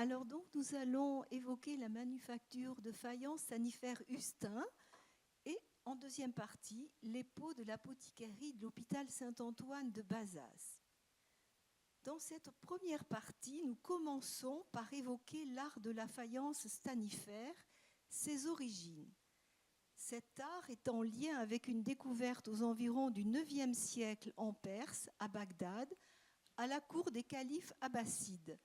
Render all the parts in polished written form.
Alors donc, nous allons évoquer la manufacture de faïence sanitaire Hustin et en deuxième partie, les pots de l'apothicairie de l'hôpital Saint-Antoine de Bazas. Dans cette première partie, nous commençons par évoquer l'art de la faïence stanifère, ses origines. Cet art est en lien avec une découverte aux environs du IXe siècle en Perse, à Bagdad, à la cour des califes abbassides.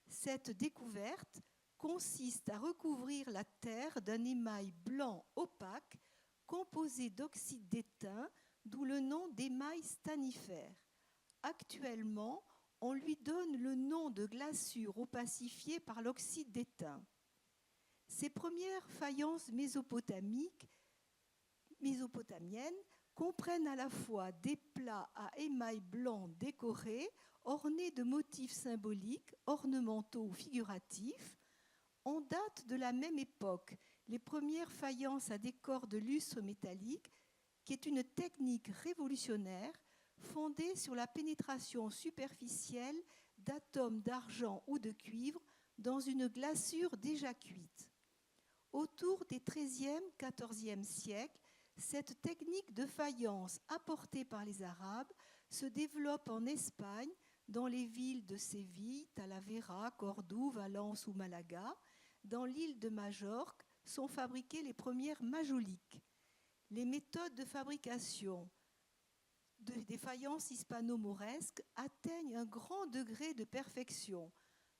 Cette découverte consiste à recouvrir la terre d'un émail blanc opaque composé d'oxyde d'étain, d'où le nom d'émail stanifère. Actuellement, on lui donne le nom de glaçure opacifiée par l'oxyde d'étain. Ces premières faïences mésopotamiennes comprennent à la fois des plats à émail blanc décorés, ornés de motifs symboliques, ornementaux ou figuratifs. On date de la même époque les premières faïences à décor de lustre métallique, qui est une technique révolutionnaire fondée sur la pénétration superficielle d'atomes d'argent ou de cuivre dans une glaçure déjà cuite. Autour des XIIIe, XIVe siècles, cette technique de faïence apportée par les Arabes se développe en Espagne, dans les villes de Séville, Talavera, Cordoue, Valence ou Malaga. Dans l'île de Majorque sont fabriquées les premières majoliques. Les méthodes de fabrication des faïences hispano-mauresques atteignent un grand degré de perfection.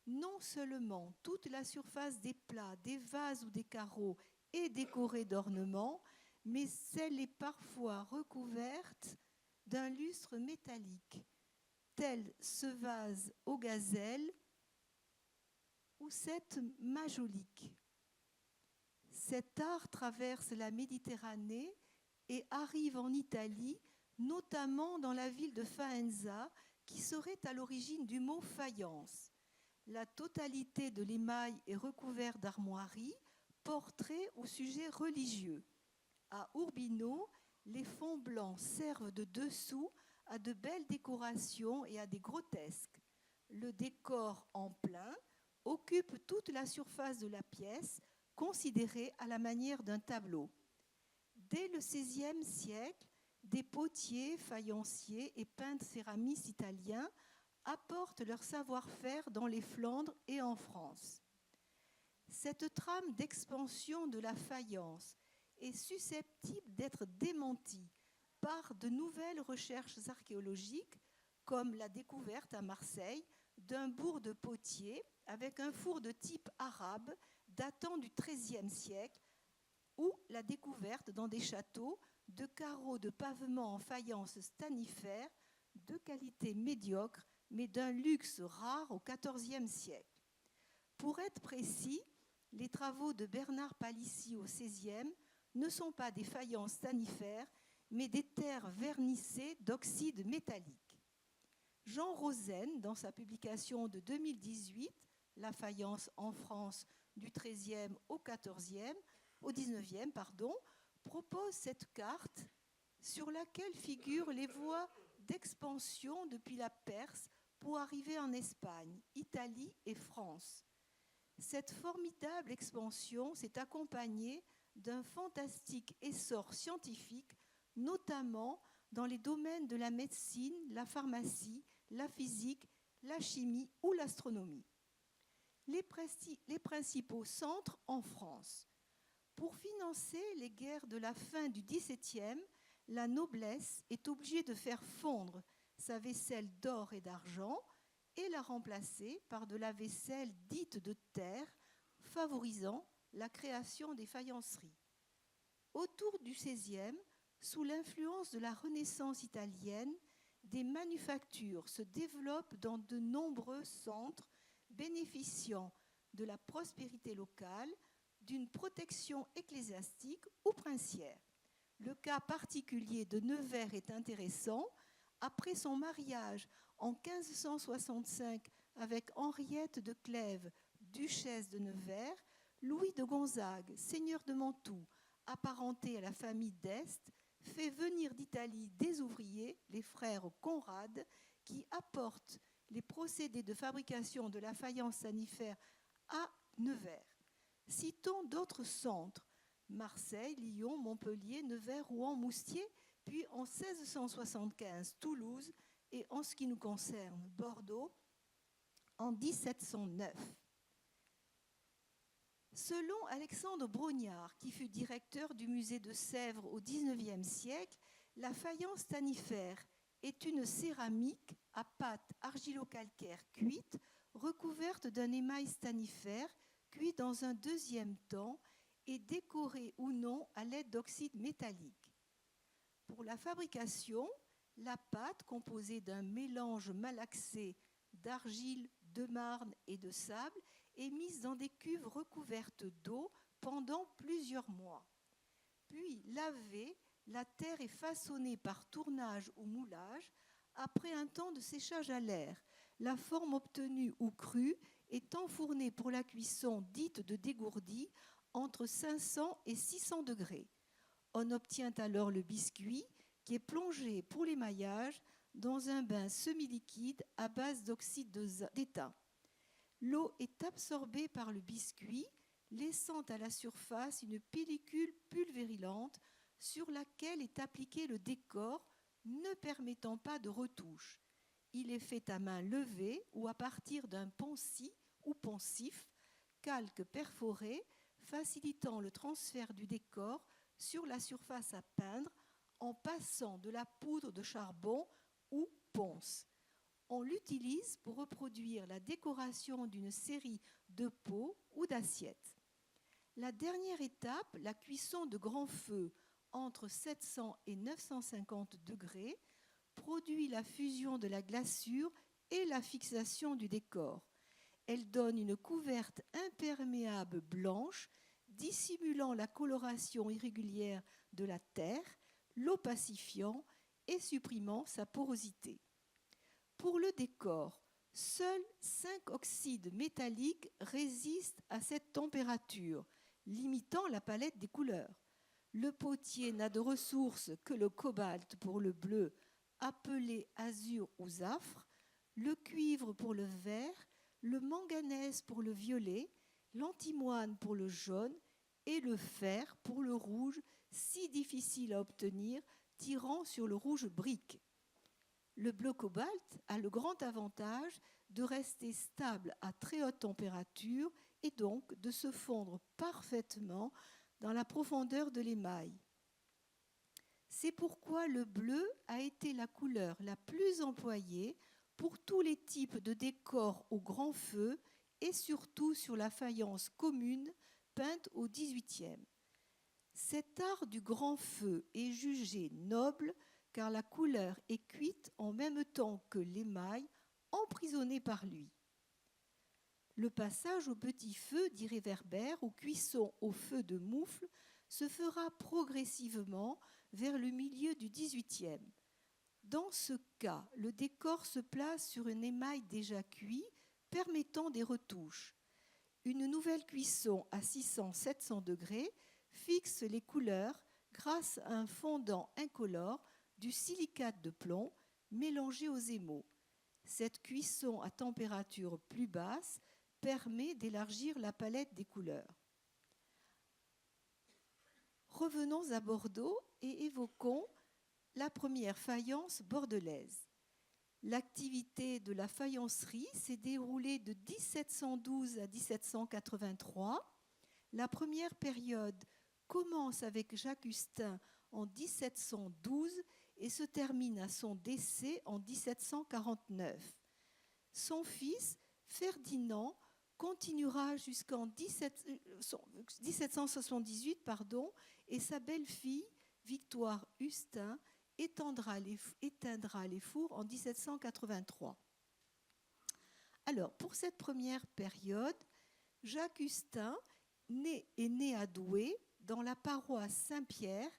Non seulement toute la surface des plats, des vases ou des carreaux est décorée d'ornements, mais elle est parfois recouverte d'un lustre métallique, tel ce vase aux gazelles ou cette majolique. Cet art traverse la Méditerranée et arrive en Italie, notamment dans la ville de Faenza, qui serait à l'origine du mot faïence. La totalité de l'émail est recouverte d'armoiries, portraits ou sujets religieux. À Urbino, les fonds blancs servent de dessous à de belles décorations et à des grotesques. Le décor en plein occupe toute la surface de la pièce, considérée à la manière d'un tableau. Dès le XVIe siècle, des potiers, faïenciers et peintres céramistes italiens apportent leur savoir-faire dans les Flandres et en France. Cette trame d'expansion de la faïence est susceptible d'être démentie par de nouvelles recherches archéologiques, comme la découverte à Marseille d'un bourg de potier avec un four de type arabe datant du XIIIe siècle, ou la découverte dans des châteaux de carreaux de pavement en faïence stanifère de qualité médiocre, mais d'un luxe rare au XIVe siècle. Pour être précis, les travaux de Bernard Palissy au XVIe ne sont pas des faïences stanifères, mais des terres vernissées d'oxyde métallique. Jean Rosen, dans sa publication de 2018, La faïence en France du XIIIe au XIXe, propose cette carte sur laquelle figurent les voies d'expansion depuis la Perse pour arriver en Espagne, Italie et France. Cette formidable expansion s'est accompagnée d'un fantastique essor scientifique, notamment dans les domaines de la médecine, la pharmacie, la physique, la chimie ou l'astronomie. Les principaux centres en France. Pour financer les guerres de la fin du XVIIe, la noblesse est obligée de faire fondre sa vaisselle d'or et d'argent et la remplacer par de la vaisselle dite de terre, favorisant la création des faïenceries. Autour du XVIe, sous l'influence de la Renaissance italienne, des manufactures se développent dans de nombreux centres bénéficiant de la prospérité locale, d'une protection ecclésiastique ou princière. Le cas particulier de Nevers est intéressant. Après son mariage en 1565 avec Henriette de Clèves, duchesse de Nevers, Louis de Gonzague, seigneur de Mantoue, apparenté à la famille d'Este, fait venir d'Italie des ouvriers, les frères Conrad, qui apportent les procédés de fabrication de la faïence sanitaire à Nevers. Citons d'autres centres, Marseille, Lyon, Montpellier, Nevers, Rouen, Moustier, puis en 1675, Toulouse, et en ce qui nous concerne, Bordeaux, en 1709. Selon Alexandre Brognard, qui fut directeur du musée de Sèvres au XIXe siècle, la faïence stannifère est une céramique à pâte argilo-calcaire cuite, recouverte d'un émail stannifère, cuit dans un deuxième temps et décorée ou non à l'aide d'oxyde métallique. Pour la fabrication, la pâte, composée d'un mélange malaxé d'argile, de marne et de sable, est mise dans des cuves recouvertes d'eau pendant plusieurs mois. Puis, lavée, la terre est façonnée par tournage ou moulage. Après un temps de séchage à l'air, la forme obtenue ou crue est enfournée pour la cuisson dite de dégourdi entre 500 et 600 degrés. On obtient alors le biscuit qui est plongé pour l'émaillage dans un bain semi-liquide à base d'oxyde d'étain. L'eau est absorbée par le biscuit, laissant à la surface une pellicule pulvérilante sur laquelle est appliqué le décor, ne permettant pas de retouche. Il est fait à main levée ou à partir d'un poncy ou poncif, calque perforé, facilitant le transfert du décor sur la surface à peindre en passant de la poudre de charbon ou ponce. On l'utilise pour reproduire la décoration d'une série de pots ou d'assiettes. La dernière étape, la cuisson de grand feu entre 700 et 950 degrés, produit la fusion de la glaçure et la fixation du décor. Elle donne une couverte imperméable blanche, dissimulant la coloration irrégulière de la terre, l'opacifiant et supprimant sa porosité. Pour le décor, seuls 5 oxydes métalliques résistent à cette température, limitant la palette des couleurs. Le potier n'a de ressources que le cobalt pour le bleu, appelé azur ou zafre, le cuivre pour le vert, le manganèse pour le violet, l'antimoine pour le jaune et le fer pour le rouge, si difficile à obtenir, tirant sur le rouge brique. Le bleu cobalt a le grand avantage de rester stable à très haute température et donc de se fondre parfaitement dans la profondeur de l'émail. C'est pourquoi le bleu a été la couleur la plus employée pour tous les types de décors au grand feu et surtout sur la faïence commune peinte au XVIIIe. Cet art du grand feu est jugé noble car la couleur est cuite en même temps que l'émail, emprisonné par lui. Le passage au petit feu, dit réverbère, ou cuisson au feu de moufle, se fera progressivement vers le milieu du XVIIIe. Dans ce cas, le décor se place sur un émail déjà cuit, permettant des retouches. Une nouvelle cuisson à 600-700 degrés fixe les couleurs grâce à un fondant incolore du silicate de plomb mélangé aux émaux. Cette cuisson à température plus basse permet d'élargir la palette des couleurs. Revenons à Bordeaux et évoquons la première faïence bordelaise. L'activité de la faïencerie s'est déroulée de 1712 à 1783. La première période commence avec Jacques Hustin en 1712 et se termine à son décès en 1749. Son fils, Ferdinand, continuera jusqu'en 1778 et sa belle-fille, Victoire Hustin, éteindra les fours en 1783. Alors, pour cette première période, Jacques Hustin est né à Douai, dans la paroisse Saint-Pierre,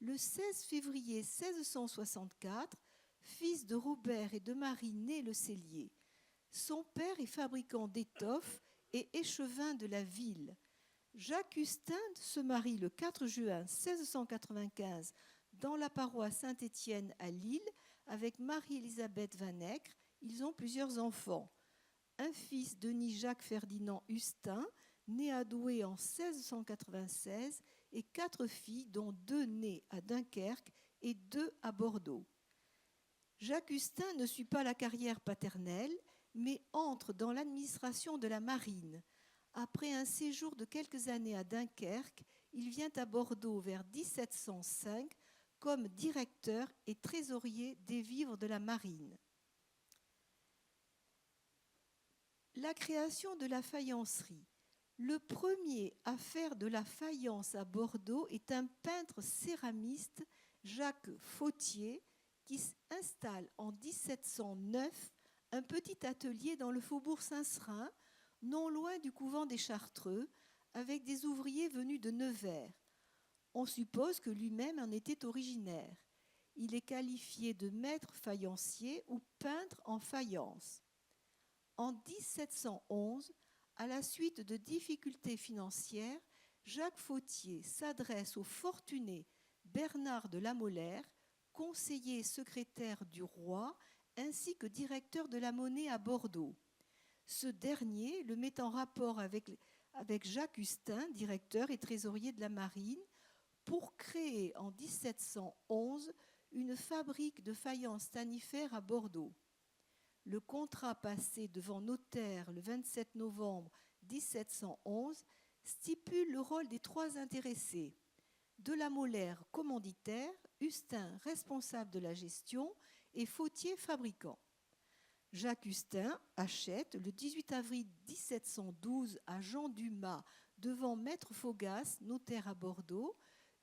le 16 février 1664, fils de Robert et de Marie née Le Cellier. Son père est fabricant d'étoffes et échevin de la ville. Jacques Hustin se marie le 4 juin 1695 dans la paroisse Saint-Étienne à Lille avec Marie-Élisabeth Van Eyck. Ils ont plusieurs enfants. un fils, Denis-Jacques Ferdinand Hustin, né à Douai en 1696, et 4 filles, dont 2 nées à Dunkerque et 2 à Bordeaux. Jacques Hustin ne suit pas la carrière paternelle, mais entre dans l'administration de la marine. Après un séjour de quelques années à Dunkerque, il vient à Bordeaux vers 1705 comme directeur et trésorier des vivres de la marine. La création de la faïencerie. Le premier à faire de la faïence à Bordeaux est un peintre céramiste, Jacques Fauthier, qui installe en 1709 un petit atelier dans le faubourg Saint-Seurin, non loin du couvent des Chartreux, avec des ouvriers venus de Nevers. On suppose que lui-même en était originaire. Il est qualifié de maître faïencier ou peintre en faïence. En 1711, à la suite de difficultés financières, Jacques Fauthier s'adresse au fortuné Bernard de la Molaire, conseiller et secrétaire du roi, ainsi que directeur de la monnaie à Bordeaux. Ce dernier le met en rapport avec Jacques Hustin, directeur et trésorier de la marine, pour créer en 1711 une fabrique de faïence stanifère à Bordeaux. Le contrat passé devant notaire le 27 novembre 1711 stipule le rôle des 3 intéressés. De la Molaire commanditaire, Hustin responsable de la gestion et Fauthier fabricant. Jacques Hustin achète le 18 avril 1712 à Jean Dumas, devant Maître Faugas, notaire à Bordeaux,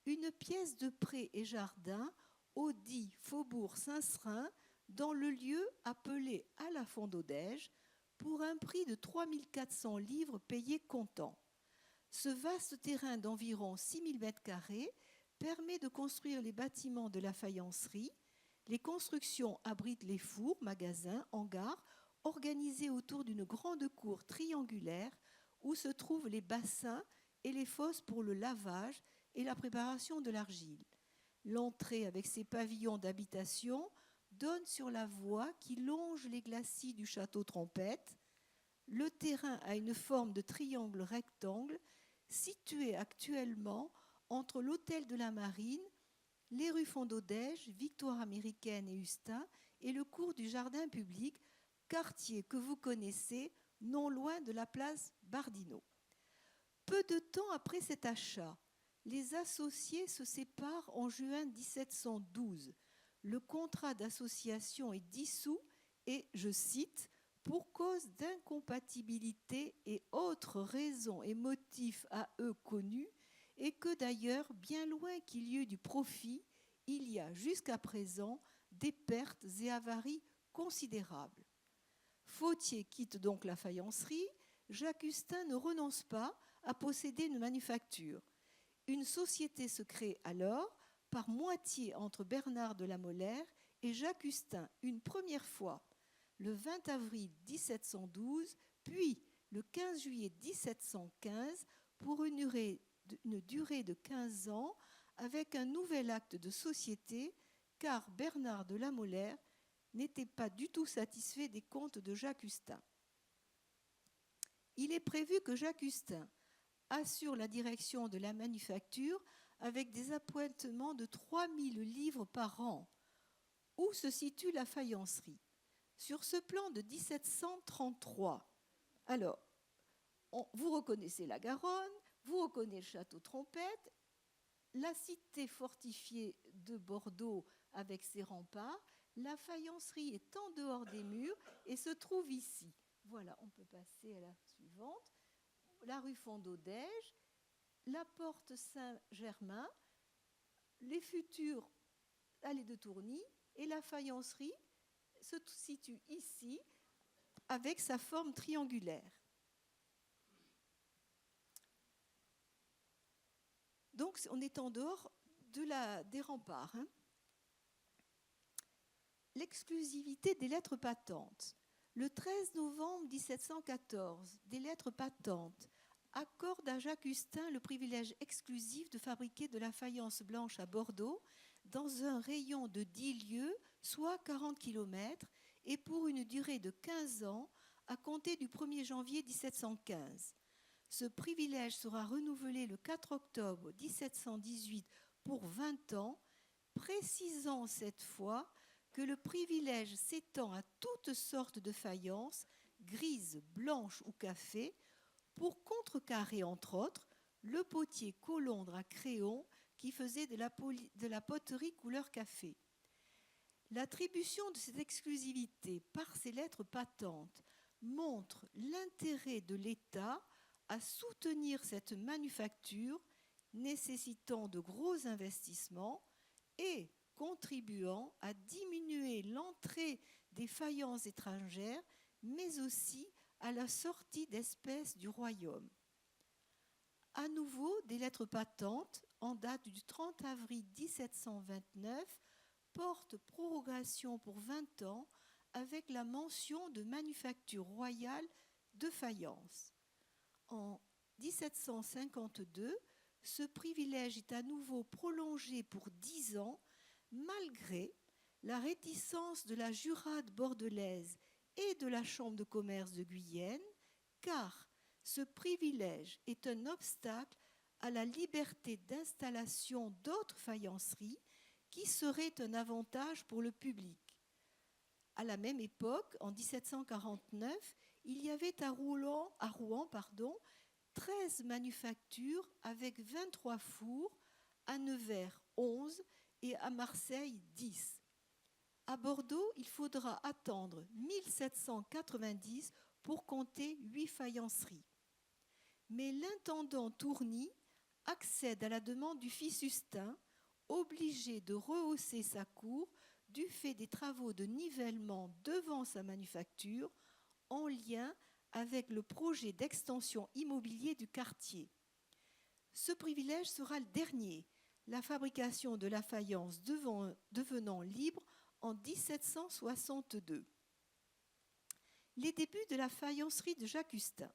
une pièce de pré et jardin au dit faubourg Saint-Seurin, dans le lieu appelé à la Fondodège, pour un prix de 3400 livres payés comptant. Ce vaste terrain d'environ 6000 m² permet de construire les bâtiments de la faïencerie. Les constructions abritent les fours, magasins, hangars, organisés autour d'une grande cour triangulaire où se trouvent les bassins et les fosses pour le lavage et la préparation de l'argile. L'entrée, avec ses pavillons d'habitation, donne sur la voie qui longe les glacis du château Trompette. Le terrain a une forme de triangle rectangle situé actuellement entre l'hôtel de la Marine, les rues Fondodège, Victoire américaine et Hustin et le cours du jardin public, quartier que vous connaissez, non loin de la place Bardino. Peu de temps après cet achat, les associés se séparent en juin 1712. Le contrat d'association est dissous et, je cite, « pour cause d'incompatibilité et autres raisons et motifs à eux connus, et que d'ailleurs, bien loin qu'il y eût du profit, il y a jusqu'à présent des pertes et avaries considérables. » Fauthier quitte donc la faïencerie. Jacques Hustin ne renonce pas à posséder une manufacture. Une société se crée alors, par moitié entre Bernard de la Molaire et Jacques Hustin, une première fois le 20 avril 1712, puis le 15 juillet 1715, pour une durée de 15 ans, avec un nouvel acte de société, car Bernard de la Molaire n'était pas du tout satisfait des comptes de Jacques Hustin. Il est prévu que Jacques Hustin assure la direction de la manufacture avec des appointements de 3000 livres par an. Où se situe la faïencerie ? Sur ce plan de 1733, alors, vous reconnaissez la Garonne, vous reconnaissez le château Trompette, la cité fortifiée de Bordeaux avec ses remparts. La faïencerie est en dehors des murs et se trouve ici. Voilà, on peut passer à la suivante. La rue Fondodège, la porte Saint-Germain, les futures allées de Tourny et la faïencerie se situe ici avec sa forme triangulaire. Donc on est en dehors des remparts. L'exclusivité des lettres patentes. Le 13 novembre 1714, des lettres patentes accordent à Jacques Hustin le privilège exclusif de fabriquer de la faïence blanche à Bordeaux dans un rayon de 10 lieues, soit 40 km, et pour une durée de 15 ans, à compter du 1er janvier 1715. Ce privilège sera renouvelé le 4 octobre 1718 pour 20 ans, précisant cette fois que le privilège s'étend à toutes sortes de faïences, grises, blanches ou café, pour contrecarrer, entre autres, le potier Colondre à crayon qui faisait de la poterie couleur café. L'attribution de cette exclusivité par ces lettres patentes montre l'intérêt de l'État à soutenir cette manufacture nécessitant de gros investissements et contribuant à diminuer l'entrée des faïences étrangères, mais aussi à la sortie d'espèces du royaume. À nouveau, des lettres patentes en date du 30 avril 1729 portent prorogation pour 20 ans avec la mention de manufacture royale de faïence. En 1752, ce privilège est à nouveau prolongé pour 10 ans, malgré la réticence de la Jurade bordelaise et de la Chambre de commerce de Guyenne, car ce privilège est un obstacle à la liberté d'installation d'autres faïenceries qui serait un avantage pour le public. À la même époque, en 1749, il y avait à Rouen 13 manufactures avec 23 fours, à Nevers 11 et à Marseille 10. À Bordeaux, il faudra attendre 1790 pour compter 8 faïenceries. Mais l'intendant Tourny accède à la demande du fils Justin, obligé de rehausser sa cour du fait des travaux de nivellement devant sa manufacture en lien avec le projet d'extension immobilier du quartier. Ce privilège sera le dernier, la fabrication de la faïence devenant libre en 1762. Les débuts de la faïencerie de Jacques Hustin.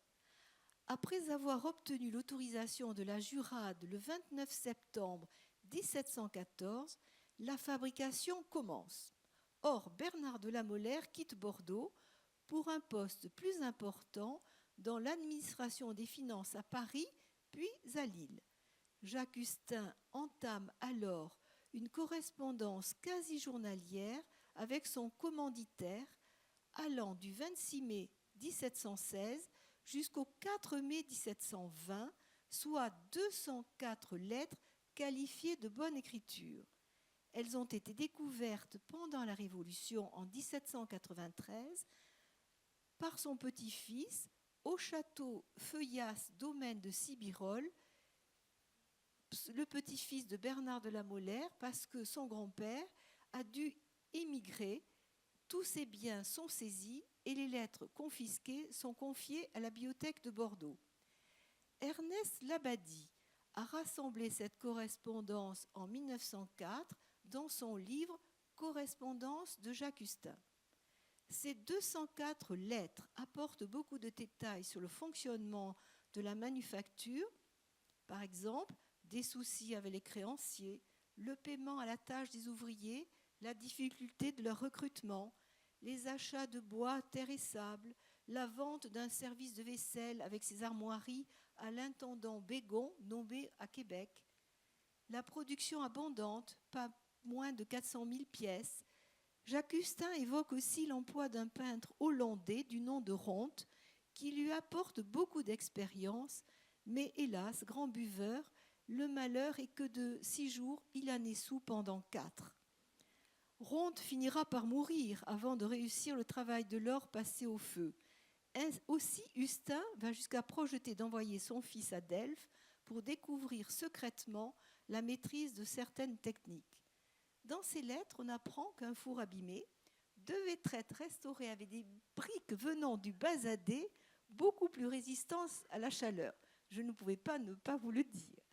Après avoir obtenu l'autorisation de la Jurade le 29 septembre 1714, la fabrication commence. Or, Bernard de la Molaire quitte Bordeaux pour un poste plus important dans l'administration des finances à Paris, puis à Lille. Jacques Hustin entame alors une correspondance quasi journalière avec son commanditaire, allant du 26 mai 1716 jusqu'au 4 mai 1720, soit 204 lettres qualifiées de bonne écriture. Elles ont été découvertes pendant la Révolution en 1793 par son petit-fils au château Feuillas domaine de Sibirol, le petit-fils de Bernard de la Molaire, parce que son grand-père a dû émigrer. Tous ses biens sont saisis et les lettres confisquées sont confiées à la bibliothèque de Bordeaux. Ernest Labadie a rassemblé cette correspondance en 1904 dans son livre « Correspondance de Jacques Hustin ». Ces 204 lettres apportent beaucoup de détails sur le fonctionnement de la manufacture, par exemple, des soucis avec les créanciers, le paiement à la tâche des ouvriers, la difficulté de leur recrutement, les achats de bois, terre et sable, la vente d'un service de vaisselle avec ses armoiries à l'intendant Bégon, nommé à Québec, la production abondante, pas moins de 400 000 pièces. Jacques Hustin évoque aussi l'emploi d'un peintre hollandais du nom de Ronte, qui lui apporte beaucoup d'expérience, mais hélas, grand buveur, le malheur est que de 6 jours, il en est sous pendant 4. Ronte finira par mourir avant de réussir le travail de l'or passé au feu. Aussi, Hustin va jusqu'à projeter d'envoyer son fils à Delphes pour découvrir secrètement la maîtrise de certaines techniques. Dans ces lettres, on apprend qu'un four abîmé devait être restauré avec des briques venant du Bazadais, beaucoup plus résistantes à la chaleur. Je ne pouvais pas ne pas vous le dire.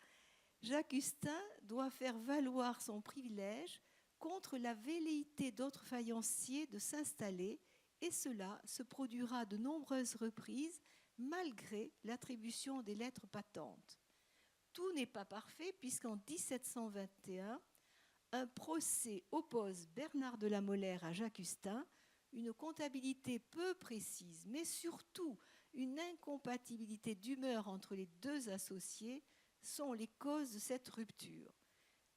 Jacques Hustin doit faire valoir son privilège contre la velléité d'autres faïenciers de s'installer, et cela se produira à de nombreuses reprises malgré l'attribution des lettres patentes. Tout n'est pas parfait puisqu'en 1721, un procès oppose Bernard de la Molaire à Jacques Hustin, une comptabilité peu précise, mais surtout une incompatibilité d'humeur entre les deux associés sont les causes de cette rupture.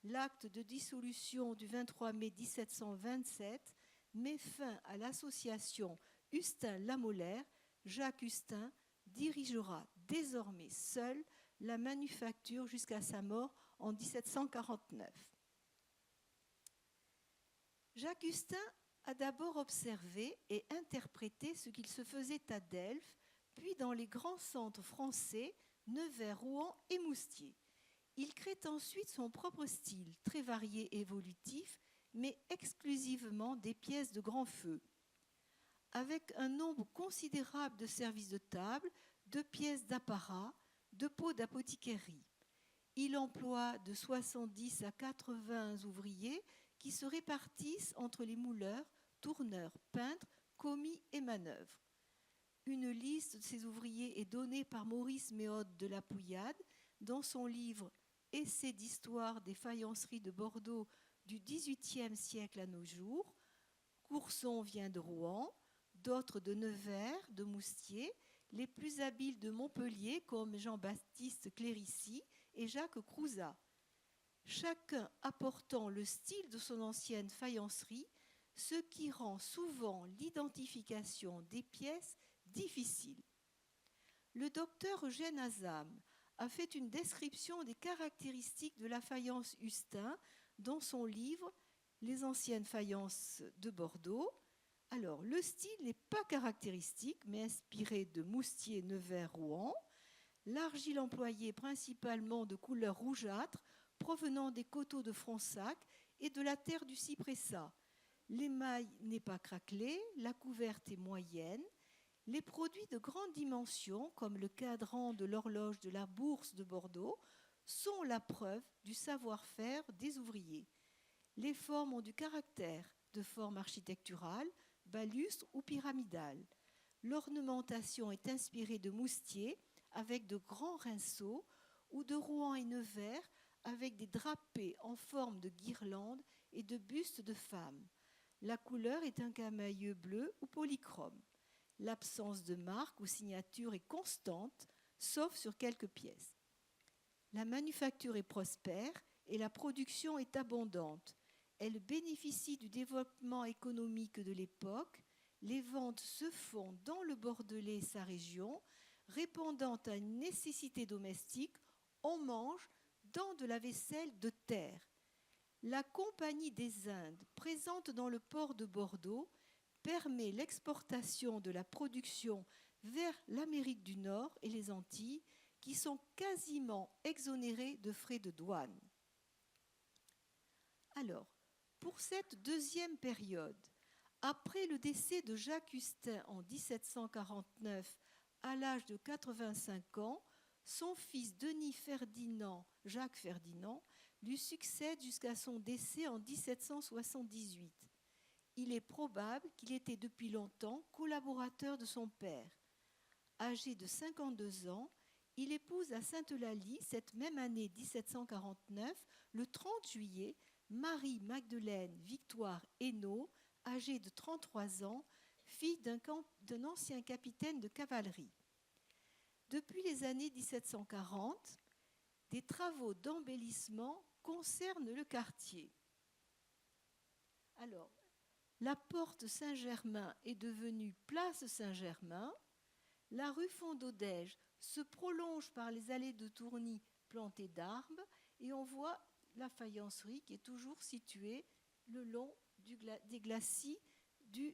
L'acte de dissolution du 23 mai 1727 met fin à l'association Hustin-Lamolaire. Jacques Hustin dirigera désormais seul la manufacture jusqu'à sa mort en 1749. Jacques Hustin a d'abord observé et interprété ce qu'il se faisait à Delphes, puis dans les grands centres français, Nevers, Rouen et Moustier. Il crée ensuite son propre style, très varié et évolutif, mais exclusivement des pièces de grand feu. Avec un nombre considérable de services de table, de pièces d'apparat, de pots d'apothicaire. Il emploie de 70 à 80 ouvriers qui se répartissent entre les mouleurs, tourneurs, peintres, commis et manœuvres. Une liste de ces ouvriers est donnée par Maurice Méode de la Pouillade dans son livre « Essai d'histoire des faïenceries de Bordeaux du XVIIIe siècle à nos jours ». Courson vient de Rouen, d'autres de Nevers, de Moustier, les plus habiles de Montpellier comme Jean-Baptiste Clérici et Jacques Crouzat, chacun apportant le style de son ancienne faïencerie, ce qui rend souvent l'identification des pièces difficile. Le docteur Eugène Azam a fait une description des caractéristiques de la faïence Hustin dans son livre « Les anciennes faïences de Bordeaux ». Alors, le style n'est pas caractéristique, mais inspiré de Moustier, Nevers, Rouen. L'argile employée principalement de couleur rougeâtre, provenant des coteaux de Fronsac et de la terre du Cypressa. L'émail n'est pas craquelé, la couverte est moyenne. Les produits de grande dimension, comme le cadran de l'horloge de la Bourse de Bordeaux, sont la preuve du savoir-faire des ouvriers. Les formes ont du caractère, de forme architecturale, balustre ou pyramidale. L'ornementation est inspirée de Moustier avec de grands rinceaux ou de Rouen et Nevers avec des drapés en forme de guirlandes et de bustes de femmes. La couleur est un camaïeu bleu ou polychrome. L'absence de marque ou signature est constante, sauf sur quelques pièces. La manufacture est prospère et la production est abondante. Elle bénéficie du développement économique de l'époque. Les ventes se font dans le Bordelais et sa région, répondant à une nécessité domestique. On mange dans de la vaisselle de terre. La Compagnie des Indes, présente dans le port de Bordeaux, permet l'exportation de la production vers l'Amérique du Nord et les Antilles, qui sont quasiment exonérés de frais de douane. Alors, pour cette deuxième période, après le décès de Jacques Hustin en 1749 à l'âge de 85 ans, son fils Denis Ferdinand, Jacques Ferdinand, lui succède jusqu'à son décès en 1778. Il est probable qu'il était depuis longtemps collaborateur de son père. Âgé de 52 ans, il épouse à Sainte-Eulalie, cette même année 1749, le 30 juillet, Marie-Magdeleine Victoire Hainaut, âgée de 33 ans, fille d'un ancien capitaine de cavalerie. Depuis les années 1740, des travaux d'embellissement concernent le quartier. Alors, la porte Saint-Germain est devenue place Saint-Germain. La rue Fondodège se prolonge par les allées de Tourny plantées d'arbres et on voit la faïencerie qui est toujours située le long des glacis du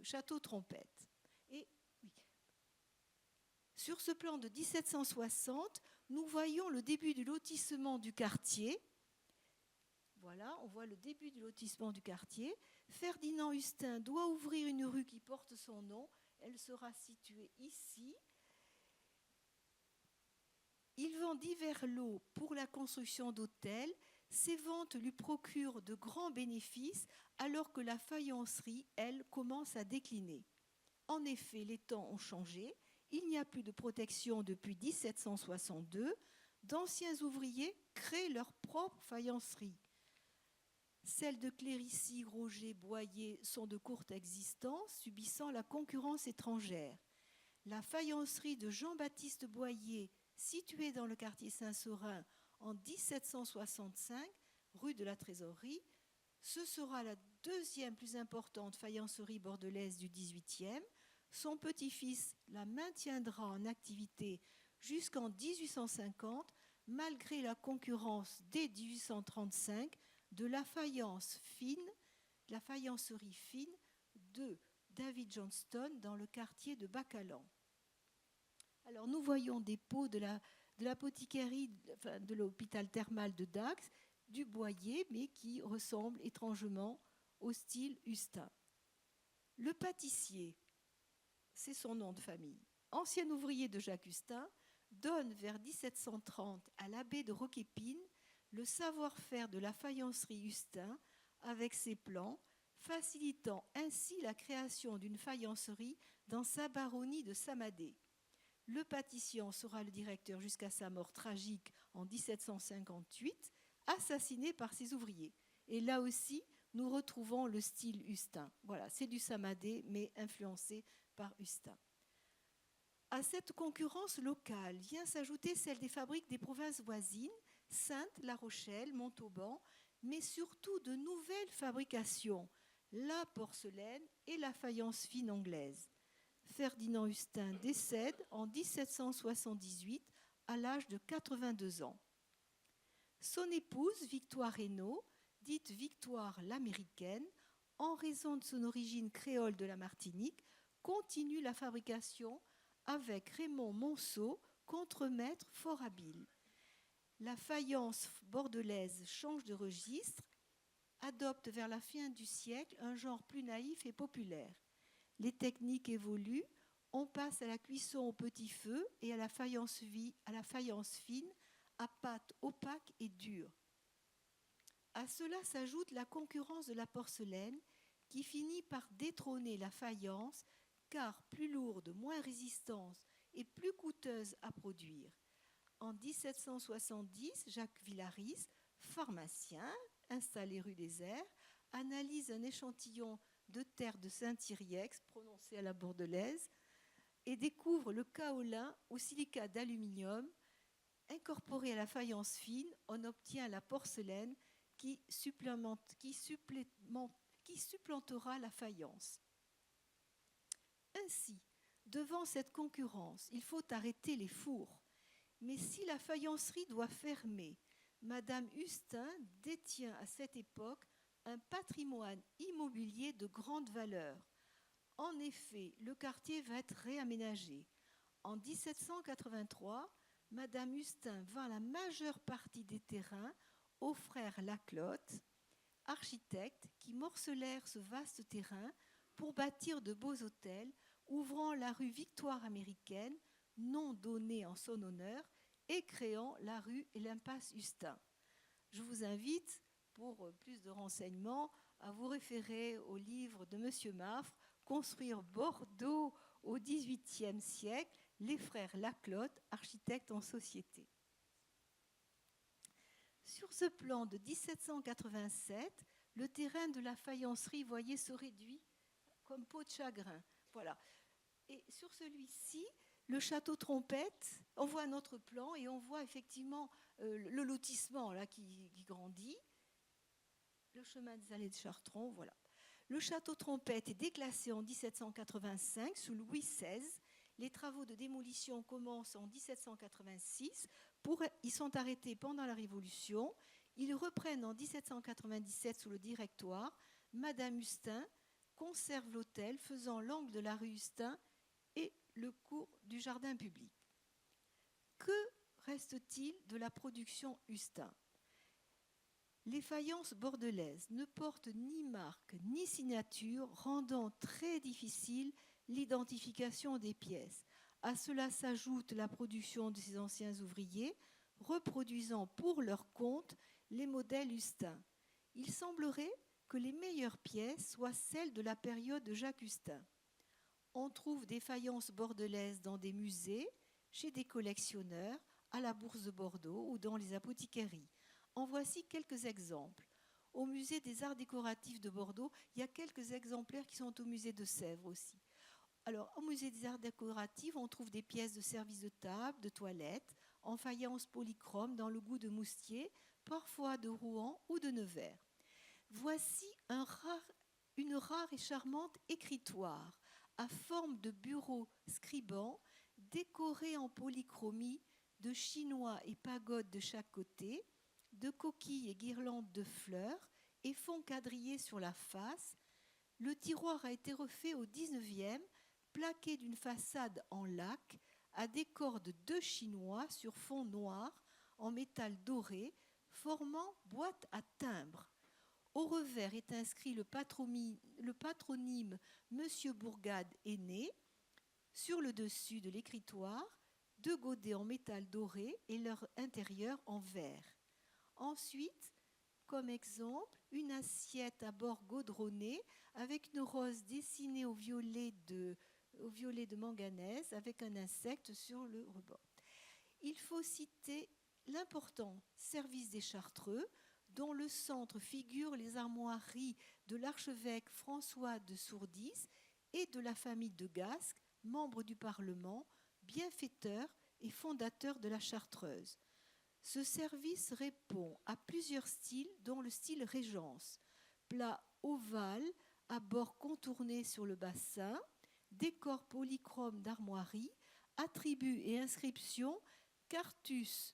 château Trompette. Et oui. Sur ce plan de 1760, nous voyons le début du lotissement du quartier. Voilà, on voit le début du lotissement du quartier. Ferdinand Hustin doit ouvrir une rue qui porte son nom. Elle sera située ici. Il vend divers lots pour la construction d'hôtels. Ces ventes lui procurent de grands bénéfices alors que la faïencerie, elle, commence à décliner. En effet, les temps ont changé. Il n'y a plus de protection depuis 1762. D'anciens ouvriers créent leur propre faïencerie. Celles de Clérici, Roger, Boyer sont de courte existence, subissant la concurrence étrangère. La faïencerie de Jean-Baptiste Boyer, située dans le quartier Saint-Saurin en 1765, rue de la Trésorerie, ce sera la deuxième plus importante faïencerie bordelaise du XVIIIe. Son petit-fils la maintiendra en activité jusqu'en 1850, malgré la concurrence dès 1835 de la faïencerie fine de David Johnston dans le quartier de Bacalan. Alors nous voyons des pots de l'apothicarie de l'hôpital thermal de Dax, du Boyer, mais qui ressemblent étrangement au style Ustin. Le pâtissier, c'est son nom de famille, ancien ouvrier de Jacques Ustin, donne vers 1730 à l'abbé de Roquépine le savoir-faire de la faïencerie Ustin avec ses plans, facilitant ainsi la création d'une faïencerie dans sa baronnie de Samadé. Le pâtissier en sera le directeur jusqu'à sa mort tragique en 1758, assassiné par ses ouvriers. Et là aussi, nous retrouvons le style Ustin. Voilà, c'est du Samadé, mais influencé par Ustin. À cette concurrence locale vient s'ajouter celle des fabriques des provinces voisines, Saintes, La Rochelle, Montauban, mais surtout de nouvelles fabrications, la porcelaine et la faïence fine anglaise. Ferdinand Ustin décède en 1778 à l'âge de 82 ans. Son épouse, Victoire Reynaud, dite Victoire l'Américaine, en raison de son origine créole de la Martinique, continue la fabrication avec Raymond Monceau, contremaître fort habile. La faïence bordelaise change de registre, adopte vers la fin du siècle un genre plus naïf et populaire. Les techniques évoluent, on passe à la cuisson au petit feu et à la faïence fine, à pâte opaque et dure. À cela s'ajoute la concurrence de la porcelaine qui finit par détrôner la faïence car plus lourde, moins résistante et plus coûteuse à produire. En 1770, Jacques Villaris, pharmacien, installé rue des Airs, analyse un échantillon de terre de Saint-Yrieix, prononcé à la bordelaise, et découvre le kaolin au silicate d'aluminium. Incorporé à la faïence fine, on obtient la porcelaine qui supplantera la faïence. Ainsi, devant cette concurrence, il faut arrêter les fours. Mais si la faïencerie doit fermer, Madame Ustin détient à cette époque un patrimoine immobilier de grande valeur. En effet, le quartier va être réaménagé. En 1783, Madame Ustin vend la majeure partie des terrains aux frères Laclotte, architectes qui morcelèrent ce vaste terrain pour bâtir de beaux hôtels ouvrant la rue Victoire américaine, nom donné en son honneur, et créant la rue et l'impasse Ustin. Je vous invite, pour plus de renseignements, à vous référer au livre de M. Maffre, Construire Bordeaux au XVIIIe siècle, les frères Laclotte, architectes en société. Sur ce plan de 1787, le terrain de la faïencerie, voyez, se réduit comme peau de chagrin. Voilà. Et sur celui-ci, le château Trompette, on voit un autre plan et on voit effectivement le lotissement là, qui grandit. Le chemin des allées de Chartrons, voilà. Le château Trompette est déclassé en 1785 sous Louis XVI. Les travaux de démolition commencent en 1786. Ils sont arrêtés pendant la Révolution. Ils reprennent en 1797 sous le Directoire. Madame Ustin conserve l'hôtel faisant l'angle de la rue Ustin et le cours du jardin public. Que reste-t-il de la production Ustin ? Les faïences bordelaises ne portent ni marque ni signature, rendant très difficile l'identification des pièces. À cela s'ajoute la production de ces anciens ouvriers, reproduisant pour leur compte les modèles Ustin. Il semblerait que les meilleures pièces soient celles de la période de Jacques Ustin. On trouve des faïences bordelaises dans des musées, chez des collectionneurs, à la Bourse de Bordeaux ou dans les apothicaries. En voici quelques exemples. au musée des arts décoratifs de Bordeaux. Il y a quelques exemplaires qui sont au musée de Sèvres aussi. Alors, au musée des arts décoratifs, on trouve des pièces de service de table, de toilette, en faïence polychrome dans le goût de Moustier, parfois de Rouen ou de Nevers. Voici une rare et charmante écritoire à forme de bureau scribant, décoré en polychromie de chinois et pagodes de chaque côté, de coquilles et guirlandes de fleurs et fonds quadrillés sur la face. Le tiroir a été refait au XIXe, plaqué d'une façade en laque à décor de 2 chinois sur fond noir en métal doré, formant boîte à timbre. Au revers est inscrit le patronyme Monsieur Bourgade aîné. Sur le dessus de l'écritoire, 2 godets en métal doré et leur intérieur en verre. Ensuite, comme exemple, une assiette à bord gaudronné avec une rose dessinée au violet de manganèse avec un insecte sur le rebord. Il faut citer l'important service des Chartreux, dont le centre figure les armoiries de l'archevêque François de Sourdis et de la famille de Gasques, membre du Parlement, bienfaiteur et fondateur de la Chartreuse. Ce service répond à plusieurs styles, dont le style Régence, plat ovale à bord contourné sur le bassin, décor polychrome d'armoirie, attributs et inscriptions Cartus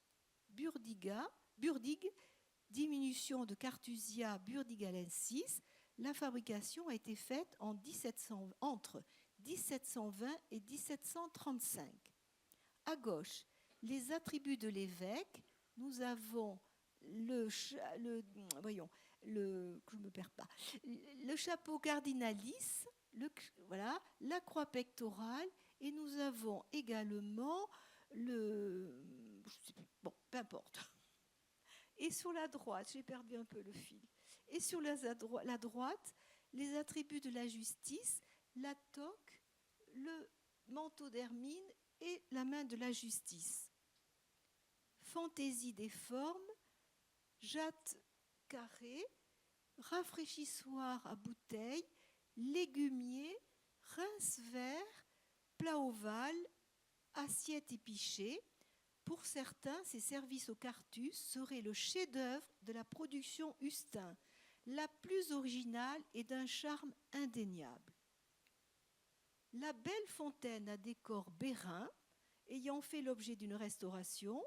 burdig, diminution de Cartusia burdigalensis. La fabrication a été faite entre 1720 et 1735. À gauche, les attributs de l'évêque. Nous avons le chapeau cardinalis, la croix pectorale, et nous avons également peu importe. Et sur la droite, j'ai perdu un peu le fil, et sur la droite, les attributs de la justice, la toque, le manteau d'hermine et la main de la justice. Fantaisie des formes, jatte carré, rafraîchissoir à bouteille, légumier, rince-verre, plat ovale, assiette épichée. Pour certains, ces services au Cartus seraient le chef-d'œuvre de la production Hustin, la plus originale et d'un charme indéniable. La belle fontaine à décor bérin, ayant fait l'objet d'une restauration,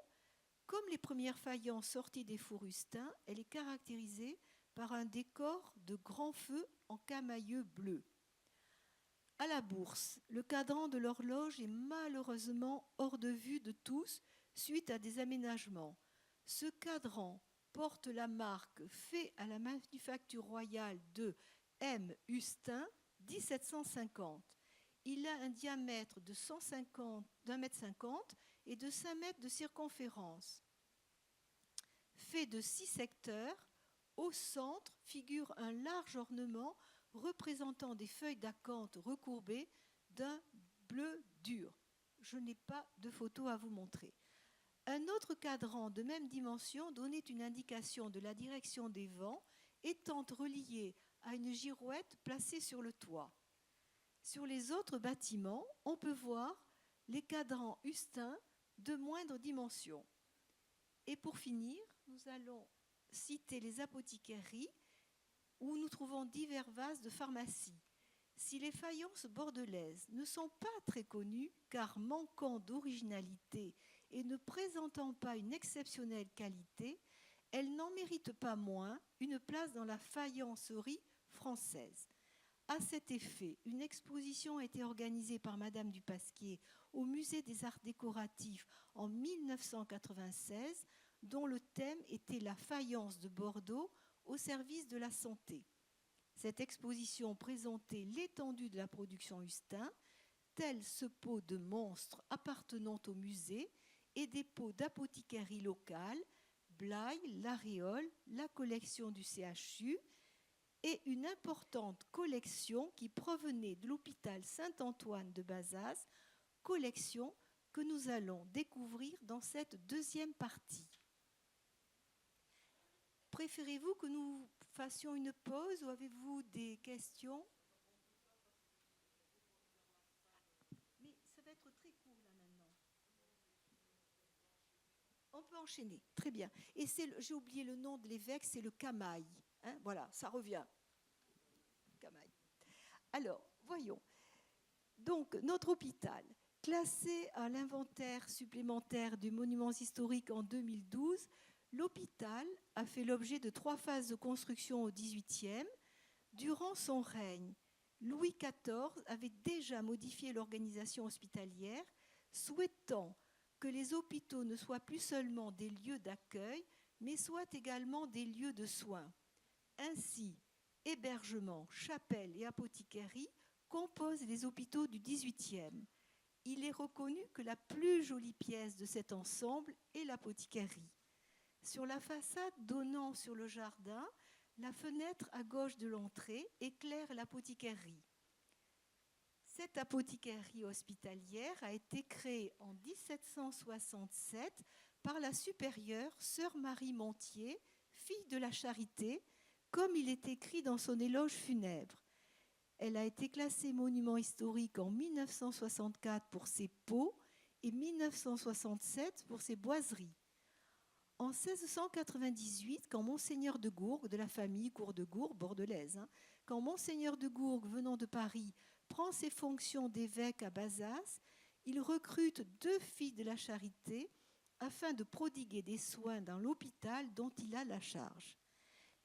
comme les premières faïences sorties des fours Hustin, elle est caractérisée par un décor de grands feux en camailleux bleu. À la Bourse, le cadran de l'horloge est malheureusement hors de vue de tous suite à des aménagements. Ce cadran porte la marque fait à la manufacture royale de M. Hustin 1750. Il a un diamètre de 1,50 m et de 5 mètres de circonférence. Fait de 6 secteurs, au centre figure un large ornement représentant des feuilles d'acanthe recourbées d'un bleu dur. Je n'ai pas de photo à vous montrer. Un autre cadran de même dimension donnait une indication de la direction des vents, étant relié à une girouette placée sur le toit. Sur les autres bâtiments, on peut voir les cadrans Hustin de moindre dimension. Et pour finir, nous allons citer les apothicairies où nous trouvons divers vases de pharmacie. Si les faïences bordelaises ne sont pas très connues, car manquant d'originalité et ne présentant pas une exceptionnelle qualité, elles n'en méritent pas moins une place dans la faïencerie française. À cet effet, une exposition a été organisée par Madame du Pasquier au Musée des Arts Décoratifs en 1996, dont le thème était la faïence de Bordeaux au service de la santé. Cette exposition présentait l'étendue de la production Hustin, tel ce pot de monstres appartenant au musée et des pots d'apothicairie locale, Blaye, l'Aréole, la collection du CHU et une importante collection qui provenait de l'hôpital Saint-Antoine de Bazas, collection que nous allons découvrir dans cette deuxième partie. Préférez-vous que nous fassions une pause ou avez-vous des questions? Mais ça va être très court là maintenant. On peut enchaîner, très bien. Et j'ai oublié le nom de l'évêque, c'est le Camaï. Hein, voilà, ça revient. Camaï. Alors, voyons. Donc, notre hôpital, classé à l'inventaire supplémentaire des monuments historiques en 2012, l'hôpital a fait l'objet de 3 phases de construction au XVIIIe. Durant son règne, Louis XIV avait déjà modifié l'organisation hospitalière, souhaitant que les hôpitaux ne soient plus seulement des lieux d'accueil, mais soient également des lieux de soins. Ainsi, hébergement, chapelle et apothicairie composent les hôpitaux du XVIIIe. Il est reconnu que la plus jolie pièce de cet ensemble est l'apothicairie. Sur la façade donnant sur le jardin, la fenêtre à gauche de l'entrée éclaire l'apothicairie. Cette apothicairie hospitalière a été créée en 1767 par la supérieure sœur Marie Montier, fille de la Charité, comme il est écrit dans son éloge funèbre. Elle a été classée monument historique en 1964 pour ses pots et 1967 pour ses boiseries. En 1698, quand Monseigneur de Gourgues, de la famille Cour de Gourgues, bordelaise, quand Monseigneur de Gourgues, venant de Paris, prend ses fonctions d'évêque à Bazas, il recrute 2 filles de la Charité afin de prodiguer des soins dans l'hôpital dont il a la charge.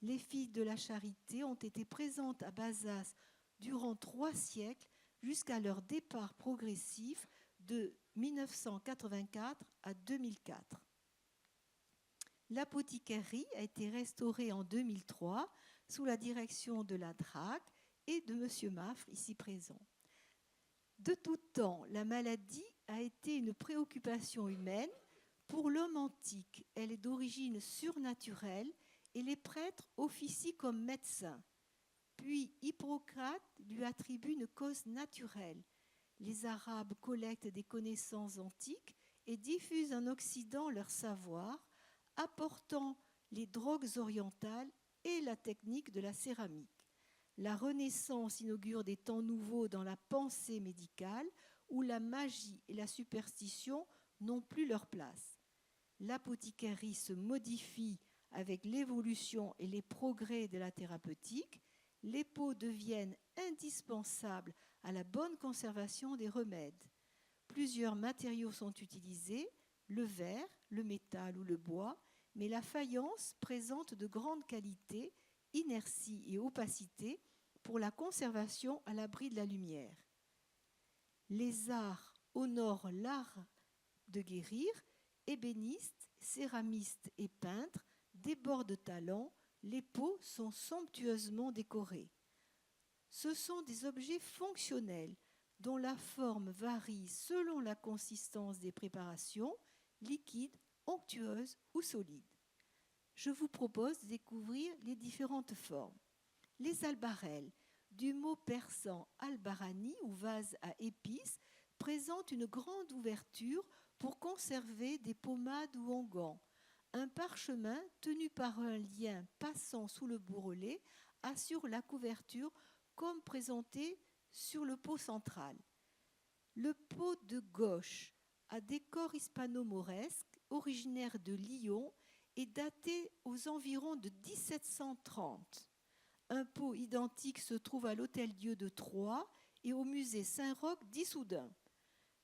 Les filles de la Charité ont été présentes à Bazas durant 3 siècles jusqu'à leur départ progressif de 1984 à 2004. L'apothicairie a été restaurée en 2003 sous la direction de la DRAC et de M. Maffre, ici présent. De tout temps, la maladie a été une préoccupation humaine. Pour l'homme antique, elle est d'origine surnaturelle et les prêtres officient comme médecins. Puis Hippocrate lui attribue une cause naturelle. Les Arabes collectent des connaissances antiques et diffusent en Occident leur savoir, apportant les drogues orientales et la technique de la céramique. La Renaissance inaugure des temps nouveaux dans la pensée médicale où la magie et la superstition n'ont plus leur place. L'apothicairie se modifie avec l'évolution et les progrès de la thérapeutique. Les pots deviennent indispensables à la bonne conservation des remèdes. Plusieurs matériaux sont utilisés, le verre, le métal ou le bois, mais la faïence présente de grandes qualités, inertie et opacité, pour la conservation à l'abri de la lumière. Les arts honorent l'art de guérir, ébénistes, céramistes et peintres débordent de talent, les pots sont somptueusement décorés. Ce sont des objets fonctionnels dont la forme varie selon la consistance des préparations, liquides, onctueuses ou solides. Je vous propose de découvrir les différentes formes. Les albarelles, du mot persan albarani ou vase à épices, présentent une grande ouverture pour conserver des pommades ou onguents. Un parchemin tenu par un lien passant sous le bourrelet assure la couverture comme présenté sur le pot central. Le pot de gauche, à décor hispano-mauresque, originaire de Lyon, est daté aux environs de 1730. Un pot identique se trouve à l'Hôtel-Dieu de Troyes et au musée Saint-Roch d'Issoudun.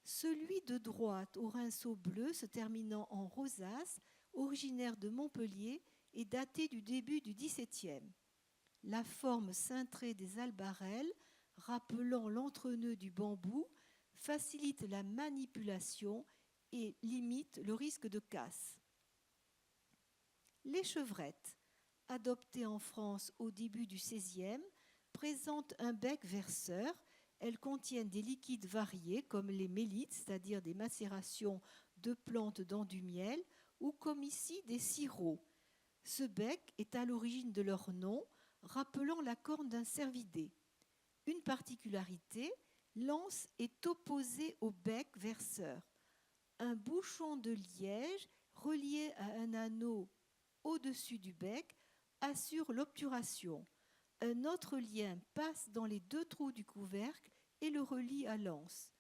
Celui de droite, au rinceau bleu se terminant en rosace, originaire de Montpellier, est daté du début du XVIIe. La forme cintrée des albarelles, rappelant l'entrenœud du bambou, facilite la manipulation et limite le risque de casse. Les chevrettes, adoptées en France au début du XVIe, présentent un bec verseur. Elles contiennent des liquides variés comme les mélites, c'est-à-dire des macérations de plantes dans du miel, ou comme ici des sirops. Ce bec est à l'origine de leur nom, rappelant la corne d'un cervidé. Une particularité, l'anse est opposée au bec verseur. Un bouchon de liège relié à un anneau au-dessus du bec assure l'obturation. Un autre lien passe dans les 2 trous du couvercle et le relie à l'anse.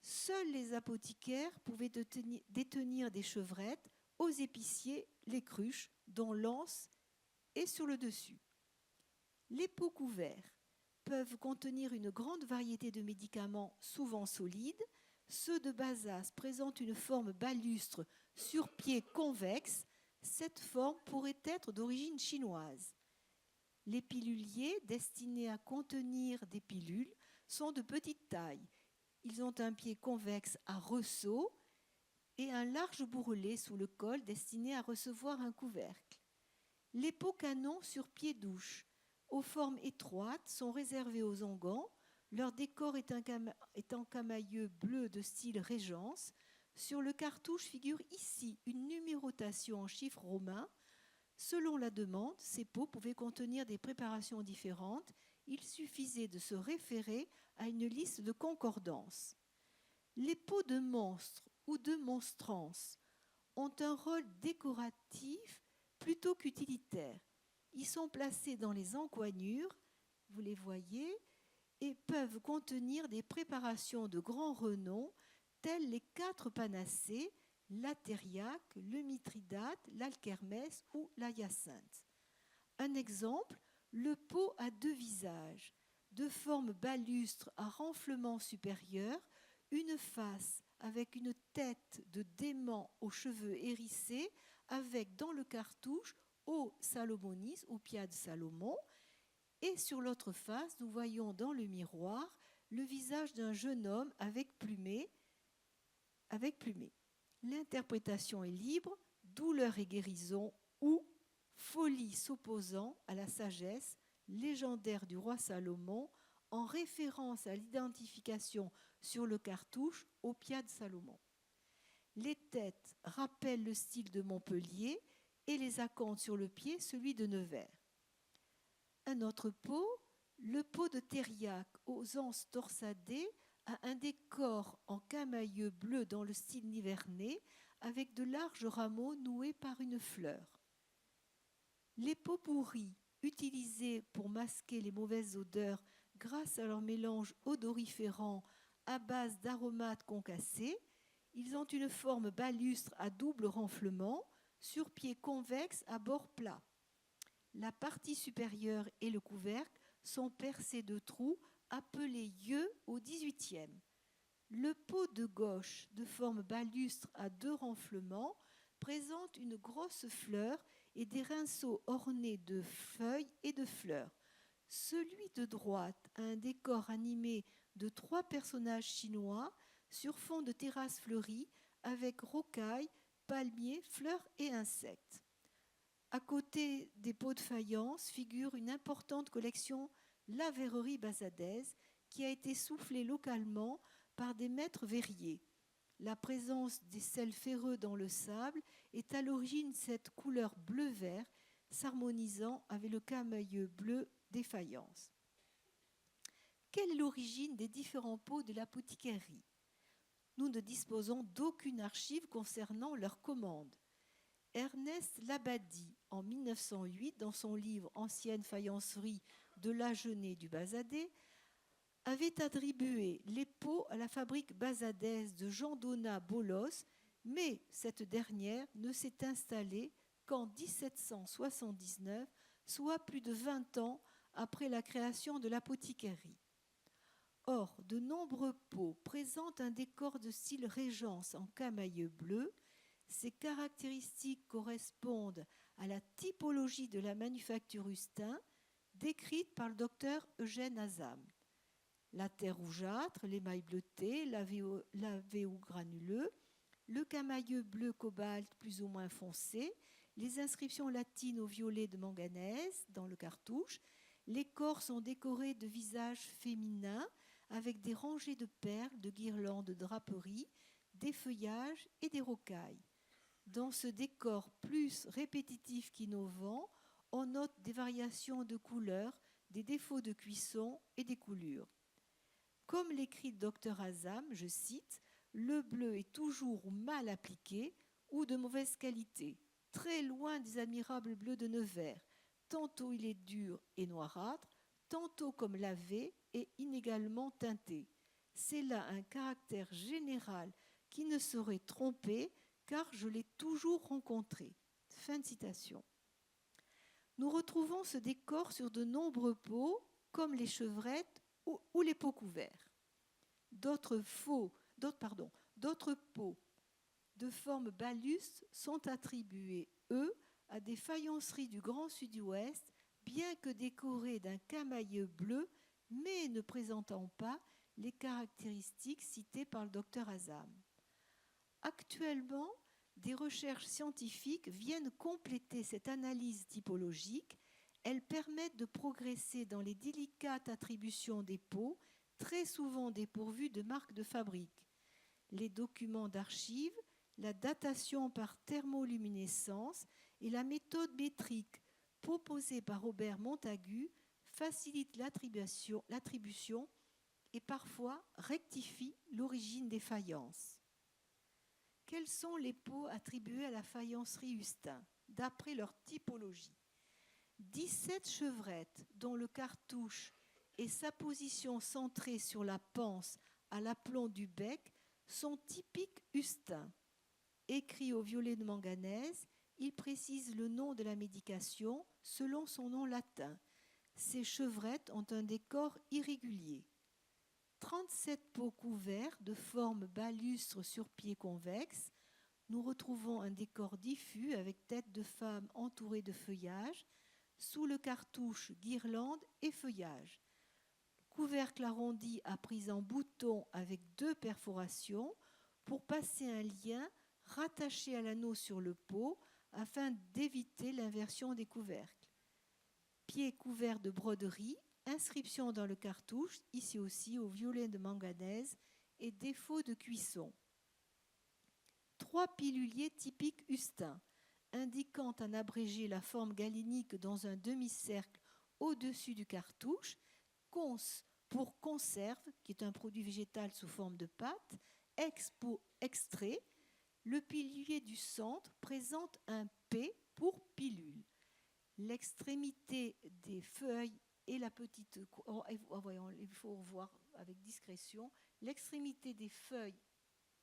Seuls les apothicaires pouvaient détenir des chevrettes, aux épiciers les cruches, dont l'anse est sur le dessus. Les pots couverts peuvent contenir une grande variété de médicaments souvent solides. Ceux de Bazas présentent une forme balustre sur pied convexe. Cette forme pourrait être d'origine chinoise. Les piluliers, destinés à contenir des pilules, sont de petite taille. Ils ont un pied convexe à ressaut et un large bourrelet sous le col destiné à recevoir un couvercle. Les pots canons sur pied douche, aux formes étroites, sont réservés aux onguents. Leur décor est en camailleux bleu de style Régence. Sur le cartouche figure ici une numérotation en chiffres romains. Selon la demande, ces pots pouvaient contenir des préparations différentes. Il suffisait de se référer à une liste de concordance. Les pots de monstres ou de monstrances ont un rôle décoratif plutôt qu'utilitaire. Ils sont placés dans les encoignures, vous les voyez, et peuvent contenir des préparations de grand renom, telles les 4 panacées, l'atériaque, le mithridate, l'alkermès ou la hyacinthe. Un exemple, le pot à 2 visages, de forme balustre à renflement supérieur, une face avec une tête de dément aux cheveux hérissés, avec dans le cartouche O Salomonis ou Pia de Salomon, et sur l'autre face, nous voyons dans le miroir le visage d'un jeune homme avec plumée. L'interprétation est libre, douleur et guérison ou folie s'opposant à la sagesse légendaire du roi Salomon, en référence à l'identification sur le cartouche au Pia de Salomon. Les têtes rappellent le style de Montpellier et les acomptes sur le pied celui de Nevers. Un autre pot, le pot de Thériaque aux anses torsadées, a un décor en camailleux bleu dans le style nivernais avec de larges rameaux noués par une fleur. Les pots pourris, utilisés pour masquer les mauvaises odeurs grâce à leur mélange odoriférant à base d'aromates concassés, ils ont une forme balustre à double renflement, sur pied convexe à bord plat. La partie supérieure et le couvercle sont percés de trous appelés yeux au XVIIIe. Le pot de gauche, de forme balustre à 2 renflements, présente une grosse fleur et des rinceaux ornés de feuilles et de fleurs. Celui de droite a un décor animé de 3 personnages chinois sur fond de terrasses fleuries avec rocailles, palmiers, fleurs et insectes. À côté des pots de faïence figure une importante collection La Verrerie Bazadaise qui a été soufflée localement par des maîtres verriers. La présence des sels ferreux dans le sable est à l'origine de cette couleur bleu-vert s'harmonisant avec le camailleux bleu des faïences. Quelle est l'origine des différents pots de l'apothicairerie ? Nous ne disposons d'aucune archive concernant leur commande. Ernest Labadie, en 1908, dans son livre « Ancienne faïencerie de l'Agenais du Bazadais », avait attribué les pots à la fabrique bazadaise de Jean Donat Bolos, mais cette dernière ne s'est installée qu'en 1779, soit plus de 20 ans après la création de l'apothicairerie. Or, de nombreux pots présentent un décor de style Régence en camailleux bleu. Ces caractéristiques correspondent à la typologie de la manufacture Ustin, décrite par le docteur Eugène Azam. La terre rougeâtre, l'émail bleuté, lavé ou granuleux, le camailleux bleu cobalt plus ou moins foncé, les inscriptions latines au violet de manganèse dans le cartouche. Les corps sont décorés de visages féminins avec des rangées de perles, de guirlandes, de draperies, des feuillages et des rocailles. Dans ce décor plus répétitif qu'innovant, on note des variations de couleurs, des défauts de cuisson et des coulures. Comme l'écrit le docteur Azam, je cite, « Le bleu est toujours mal appliqué ou de mauvaise qualité, très loin des admirables bleus de Nevers, tantôt il est dur et noirâtre, tantôt comme lavé et inégalement teinté. C'est là un caractère général qui ne saurait tromper, car je l'ai toujours rencontré. » Fin de citation. Nous retrouvons ce décor sur de nombreux pots, comme les chevrettes ou les pots couverts. D'autres pots de forme baluste sont attribués, eux, à des faïenceries du Grand Sud-Ouest, bien que décorés d'un camailleux bleu, mais ne présentant pas les caractéristiques citées par le docteur Azam. Actuellement, des recherches scientifiques viennent compléter cette analyse typologique. Elles permettent de progresser dans les délicates attributions des pots, très souvent dépourvus de marque de fabrique. Les documents d'archives, la datation par thermoluminescence et la méthode métrique proposée par Robert Montagu facilitent l'attribution et parfois rectifient l'origine des faïences. Quels sont les pots attribués à la faïencerie Hustin, d'après leur typologie? 17 chevrettes, dont le cartouche et sa position centrée sur la panse à l'aplomb du bec, sont typiques Hustin. Écrit au violet de manganèse, il précise le nom de la médication selon son nom latin. Ces chevrettes ont un décor irrégulier. 37 pots couverts de forme balustre sur pied convexe. Nous retrouvons un décor diffus avec tête de femme entourée de feuillage. Sous le cartouche, guirlande et feuillage. Couvercle arrondi à prise en bouton avec 2 perforations pour passer un lien rattaché à l'anneau sur le pot afin d'éviter l'inversion des couvercles. Pied couvert de broderie, inscription dans le cartouche, ici aussi au violet de manganèse, et défaut de cuisson. 3 piluliers typiques Hustin, indiquant en abrégé la forme galénique dans un demi-cercle au-dessus du cartouche, cons pour conserve, qui est un produit végétal sous forme de pâte, ex pour extrait. Le pilulier du centre présente un P pour pilule. L'extrémité des feuilles et la petite... il faut voir avec discrétion. L'extrémité des feuilles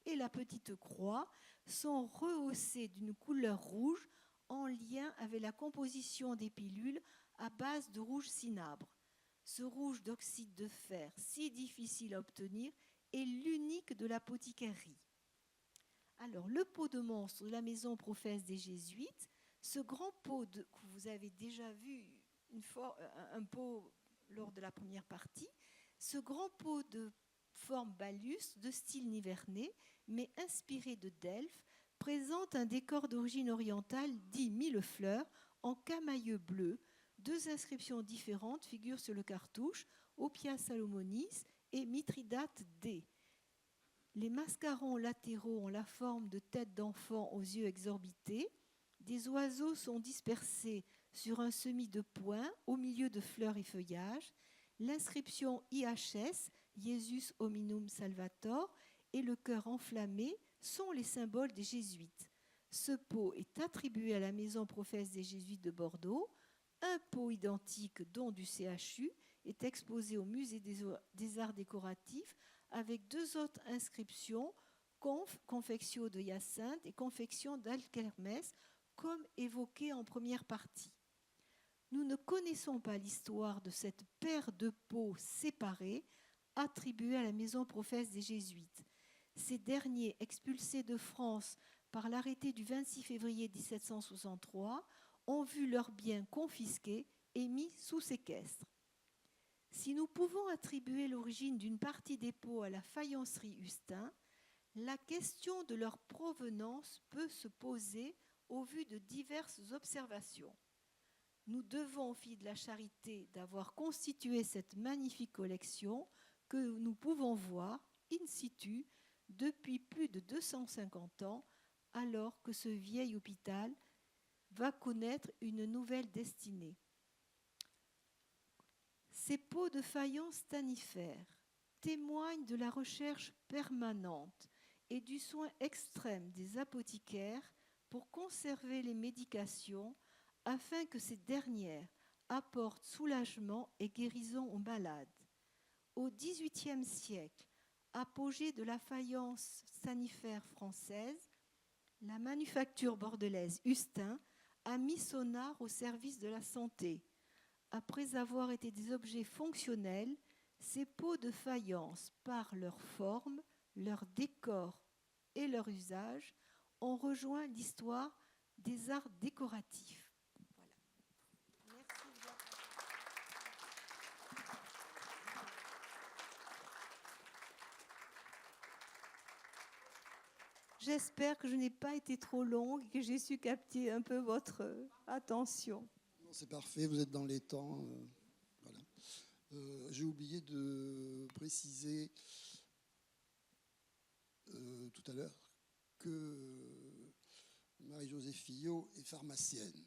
et la petite croix sont rehaussées d'une couleur rouge en lien avec la composition des pilules à base de rouge cinabre. Ce rouge d'oxyde de fer, si difficile à obtenir, est l'unique de l'apothicairerie. Alors, le pot de monstre de la maison Prophète des Jésuites, ce grand pot que vous avez déjà vu un pot lors de la première partie, ce grand pot de forme balustre, de style nivernais, mais inspiré de Delphes, présente un décor d'origine orientale dit millefleurs en camailleux bleu. 2 inscriptions différentes figurent sur le cartouche, Oppia Salomonis et Mithridate D. Les mascarons latéraux ont la forme de têtes d'enfants aux yeux exorbités. Des oiseaux sont dispersés sur un semis de points au milieu de fleurs et feuillages. L'inscription IHS, Jesus Hominum Salvator, et le cœur enflammé sont les symboles des jésuites. Ce pot est attribué à la maison Prophète des Jésuites de Bordeaux. Un pot identique, don du CHU, est exposé au musée des arts décoratifs avec 2 autres inscriptions, confectio de Hyacinthe et confection d'Alkermès, comme évoqué en première partie. Nous ne connaissons pas l'histoire de cette paire de pots séparés attribués à la maison Prophète des Jésuites. Ces derniers, expulsés de France par l'arrêté du 26 février 1763, ont vu leurs biens confisqués et mis sous séquestre. Si nous pouvons attribuer l'origine d'une partie des pots à la faïencerie Hustin, la question de leur provenance peut se poser au vu de diverses observations. Nous devons aux filles de la charité d'avoir constitué cette magnifique collection que nous pouvons voir in situ depuis plus de 250 ans, alors que ce vieil hôpital va connaître une nouvelle destinée. Ces pots de faïence stanifère témoignent de la recherche permanente et du soin extrême des apothicaires pour conserver les médications afin que ces dernières, apportent soulagement et guérison aux malades. Au XVIIIe siècle, apogée de la faïence sanitaire française, la manufacture bordelaise Hustin a mis son art au service de la santé. Après avoir été des objets fonctionnels, ces pots de faïence, par leur forme, leur décor et leur usage, ont rejoint l'histoire des arts décoratifs. Voilà. Merci. J'espère que je n'ai pas été trop longue et que j'ai su capter un peu votre attention. Non, c'est parfait, vous êtes dans les temps. Voilà. J'ai oublié de préciser tout à l'heure que Marie-Josée Fillot est pharmacienne.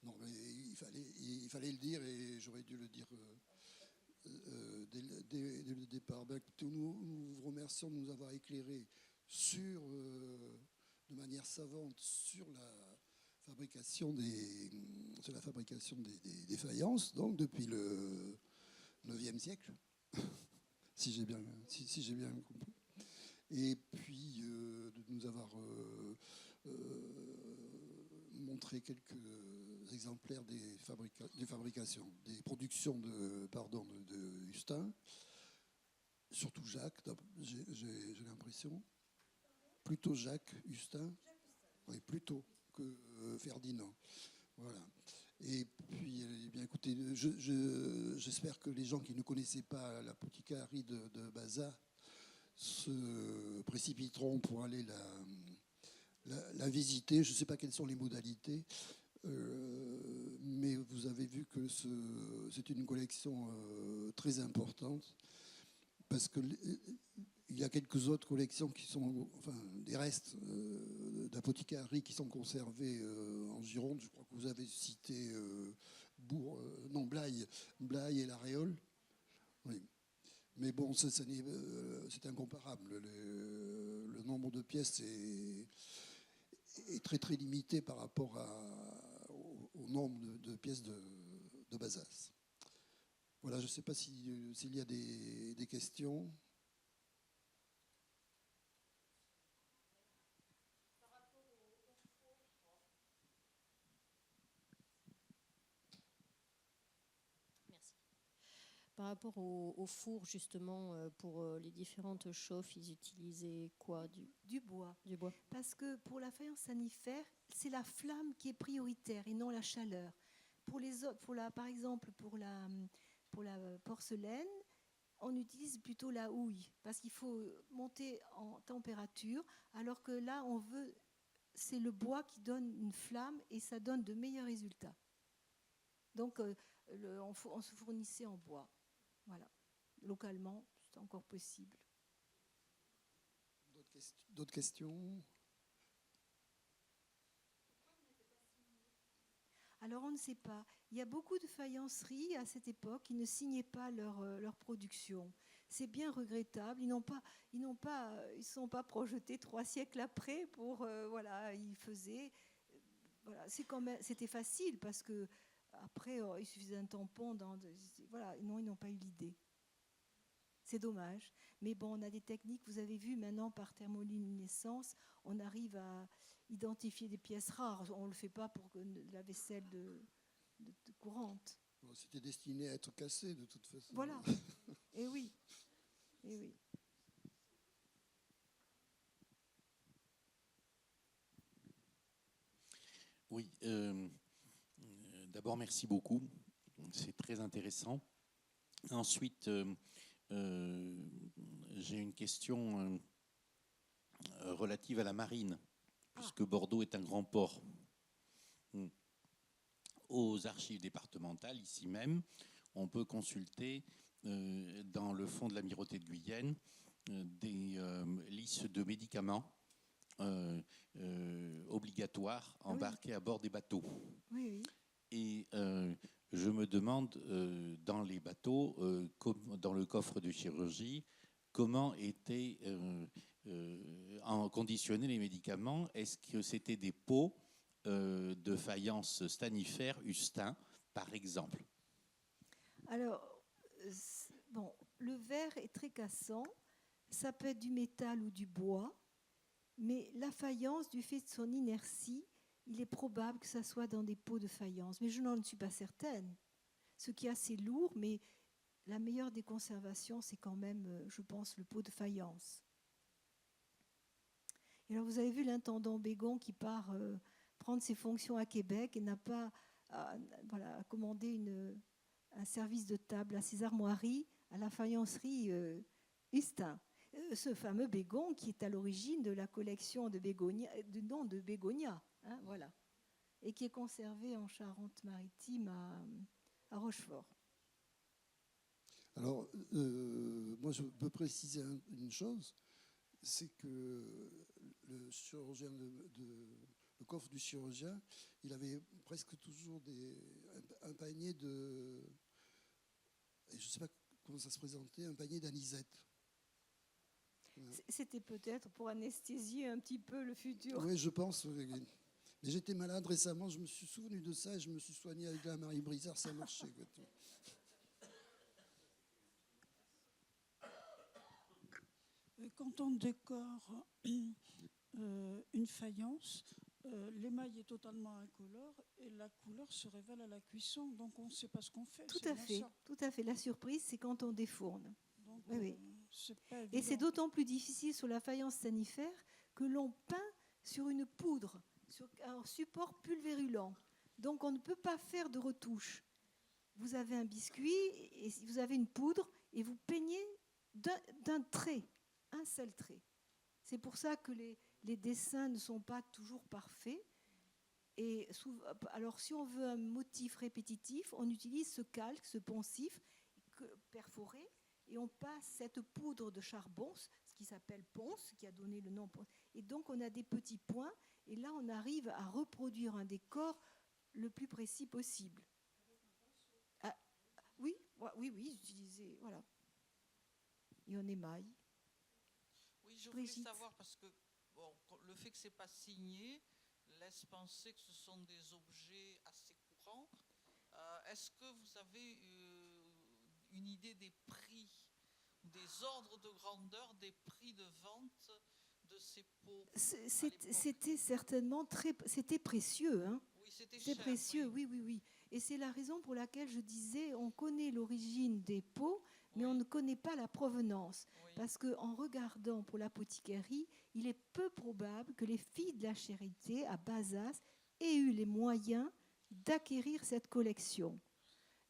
Non, mais il fallait le dire et j'aurais dû le dire dès le départ. Ben, écoutez, nous vous remercions de nous avoir éclairé de manière savante sur la fabrication des faïences, donc depuis le 9e siècle, si j'ai bien compris. Et puis de nous avoir montré quelques exemplaires des productions de Hustin, surtout Jacques, j'ai l'impression, plutôt Jacques Hustin, oui, plutôt que Ferdinand. Voilà. Et puis, eh bien, écoutez, j'espère que les gens qui ne connaissaient pas l'apothicairie de Bazas se précipiteront pour aller la visiter. Je ne sais pas quelles sont les modalités, mais vous avez vu que c'est une collection très importante, parce qu'il y a quelques autres collections qui sont, enfin, des restes d'apothicairie qui sont conservés en Gironde. Je crois que vous avez cité Blaye et la Réole. Oui. Mais bon, c'est incomparable. Le nombre de pièces est très très limité par rapport au nombre de pièces de Bazas. Voilà, je ne sais pas s'il y a des questions. Par rapport au four, justement, pour les différentes chauffes, ils utilisaient quoi? Du bois. Du bois. Parce que pour la faïence sanitaire, c'est la flamme qui est prioritaire et non la chaleur. Par exemple, pour la porcelaine, on utilise plutôt la houille parce qu'il faut monter en température, alors que là, c'est le bois qui donne une flamme et ça donne de meilleurs résultats. Donc, on se fournissait en bois. Voilà. Localement, c'est encore possible. D'autres questions? Alors, on ne sait pas. Il y a beaucoup de faïenceries à cette époque qui ne signaient pas leur production. C'est bien regrettable. Ils ne sont pas projetés 3 siècles après pour ils faisaient. Voilà, c'était facile parce que après il suffisait d'un tampon. Non, ils n'ont pas eu l'idée. C'est dommage. Mais bon, on a des techniques. Vous avez vu maintenant par thermoluminescence, on arrive à identifier des pièces rares. On ne le fait pas pour la vaisselle de courante. Bon, c'était destiné à être cassé de toute façon. Voilà. Et oui. Et oui. Oui. D'abord, merci beaucoup. C'est très intéressant. Ensuite, j'ai une question relative à la marine, puisque Bordeaux est un grand port. Aux archives départementales, ici même, on peut consulter dans le fonds de l'Amirauté de Guyenne des listes de médicaments obligatoires embarqués à bord des bateaux. Oui. Et je me demande, dans les bateaux, dans le coffre de chirurgie, comment étaient conditionnés les médicaments? Est-ce que c'était des pots de faïence stanifère Ustin, par exemple? Alors, bon, le verre est très cassant. Ça peut être du métal ou du bois. Mais la faïence, du fait de son inertie, il est probable que ça soit dans des pots de faïence. Mais je n'en suis pas certaine. Ce qui est assez lourd, mais la meilleure des conservations, c'est quand même, je pense, le pot de faïence. Et alors, vous avez vu l'intendant Bégon qui part prendre ses fonctions à Québec et n'a pas à commander un service de table à ses armoiries, à la faïencerie Ustin. Ce fameux Bégon qui est à l'origine de la collection de Bégonia, du nom de Bégonia, hein, voilà, et qui est conservé en Charente-Maritime à Rochefort. Alors, moi, je peux préciser une chose, c'est que le chirurgien le coffre du chirurgien, il avait presque toujours un panier de... Je ne sais pas comment ça se présentait, un panier d'anisette. C'était peut-être pour anesthésier un petit peu le futur. Oui, je pense. Mais j'étais malade récemment, je me suis souvenu de ça et je me suis soigné avec la Marie Brizard, ça marchait. Quand on décore une faïence, l'émail est totalement incolore et la couleur se révèle à la cuisson, donc on ne sait pas ce qu'on fait. Tout à fait, tout à fait. La surprise, c'est quand on défourne. Donc, oui. C'est pas évident. Et c'est d'autant plus difficile sur la faïence stanifère que l'on peint sur une poudre, sur un support pulvérulent. Donc on ne peut pas faire de retouche. Vous avez un biscuit et vous avez une poudre et vous peignez d'un trait, un seul trait. C'est pour ça que les dessins ne sont pas toujours parfaits. Et alors, si on veut un motif répétitif, on utilise ce calque, ce poncif perforé, et on passe cette poudre de charbon, ce qui s'appelle ponce, qui a donné le nom ponce. Et donc, on a des petits points, et là, on arrive à reproduire un décor le plus précis possible. Ah, oui, j'utilisais, voilà. Et on émaille. Oui, je voulais savoir, parce que bon, le fait que ce n'est pas signé laisse penser que ce sont des objets assez courants. Est-ce que vous avez une idée des prix, des ordres de grandeur, des prix de vente de ces pots? C'était certainement c'était précieux. Hein. Oui, c'était précieux, oui. Et c'est la raison pour laquelle je disais, on connaît l'origine des pots, mais on ne connaît pas la provenance. Oui. Parce qu'en regardant pour l'apothicarie, il est peu probable que les filles de la Charité à Bazas aient eu les moyens d'acquérir cette collection.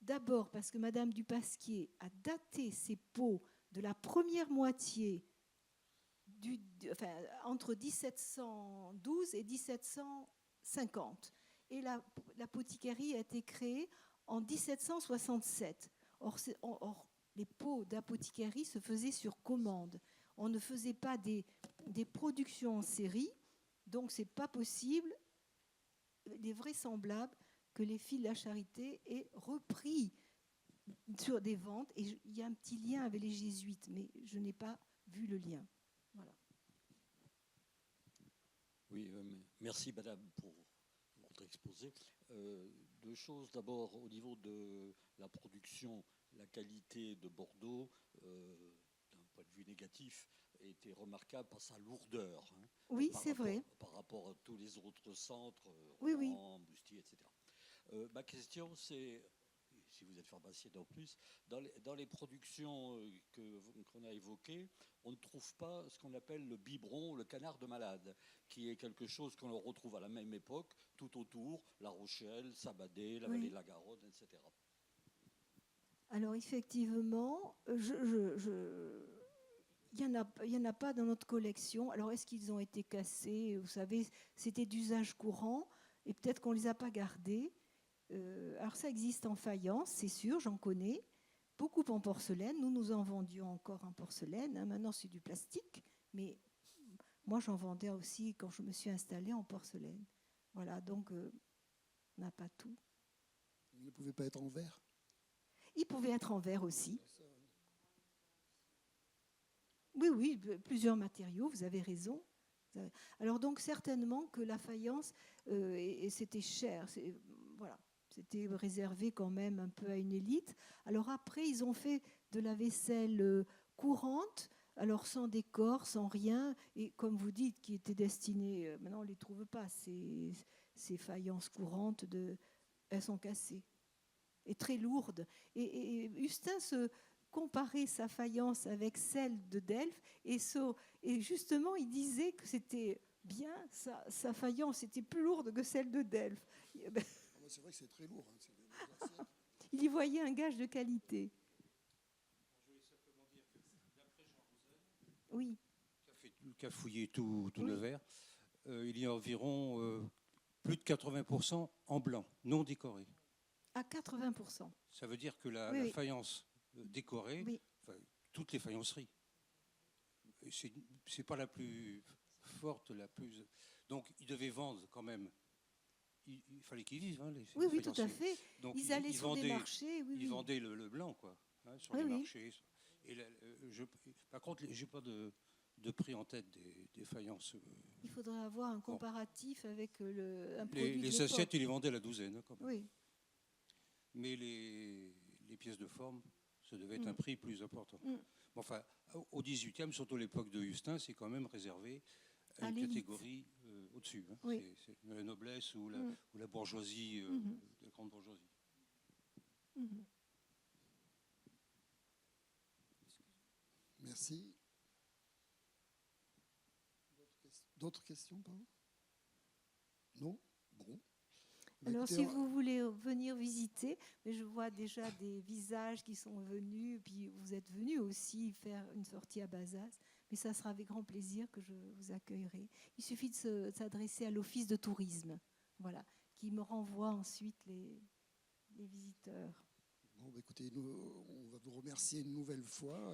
D'abord parce que Madame du Pasquier a daté ses pots de la première moitié entre 1712 et 1750. Et l'apothicarie a été créée en 1767. Or, les pots d'apothicarie se faisaient sur commande. On ne faisait pas des productions en série, donc ce n'est pas possible. Il est vraisemblable que les filles de la Charité aient repris sur des ventes. Et il y a un petit lien avec les jésuites, mais je n'ai pas vu le lien. Voilà. Oui, merci Madame pour votre exposé. Deux choses. D'abord, au niveau de la production, la qualité de Bordeaux, d'un point de vue négatif, était remarquable par sa lourdeur. Hein, oui, c'est vrai. Par rapport à tous les autres centres, Rouen, Bustier, etc. Ma question, c'est, si vous êtes pharmacien en plus, dans les productions qu'on a évoquées, on ne trouve pas ce qu'on appelle le biberon, le canard de malade, qui est quelque chose qu'on retrouve à la même époque, tout autour, La Rochelle, Sabadell, la vallée de la Garonne, etc. Alors effectivement, il n'y en a pas dans notre collection. Alors est-ce qu'ils ont été cassés? Vous savez, c'était d'usage courant et peut-être qu'on ne les a pas gardés. Alors ça existe en faïence, c'est sûr, j'en connais. Beaucoup en porcelaine. Nous en vendions encore en porcelaine. Hein. Maintenant, c'est du plastique. Mais moi, j'en vendais aussi quand je me suis installée en porcelaine. Voilà, donc on n'a pas tout. Ils ne pouvaient pas être en verre? Ils pouvaient être en verre aussi. Oui, plusieurs matériaux, vous avez raison. Alors donc certainement que la faïence, et c'était cher, voilà, c'était réservé quand même un peu à une élite. Alors après, ils ont fait de la vaisselle courante, alors sans décor, sans rien, et comme vous dites, qui était destinée, maintenant on ne les trouve pas, ces faïences courantes, elles sont cassées et très lourdes. Et Ustin se comparait sa faïence avec celle de Delphes, et justement il disait que c'était bien, sa faïence était plus lourde que celle de Delphes. C'est vrai que c'est très lourd. Hein, il y voyait un gage de qualité. Je voulais simplement dire que d'après Jean Rosen, oui, qui a fouillé tout le verre, il y a environ plus de 80% en blanc, non décoré. À 80%. Ça veut dire que la faïence décorée, toutes les faïenceries, c'est pas la plus forte, la plus. Donc ils devaient vendre quand même. Il fallait qu'ils vivent, hein, les oui, tout à fait. Donc, ils allaient sur des marchés. Ils vendaient le blanc, quoi, hein, sur les marchés. Et par contre, j'ai pas de prix en tête des faïences. Il faudrait avoir un comparatif avec un produit. Les assiettes, ils les vendaient à la douzaine, hein, quand même. Oui. Mais les pièces de forme, ça devait être un prix plus important. Enfin, au XVIIIe, surtout l'époque de Ustin, c'est quand même réservé à une catégorie au-dessus. Hein. Oui. C'est la noblesse ou la bourgeoisie, la grande bourgeoisie. Merci. D'autres questions, pardon? Non? Bon. Alors, si vous voulez venir visiter, mais je vois déjà des visages qui sont venus, puis vous êtes venus aussi faire une sortie à Bazas, mais ça sera avec grand plaisir que je vous accueillerai. Il suffit de s'adresser à l'office de tourisme, voilà, qui me renvoie ensuite les visiteurs. Bon, écoutez, on va vous remercier une nouvelle fois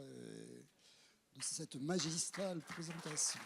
de cette magistrale présentation.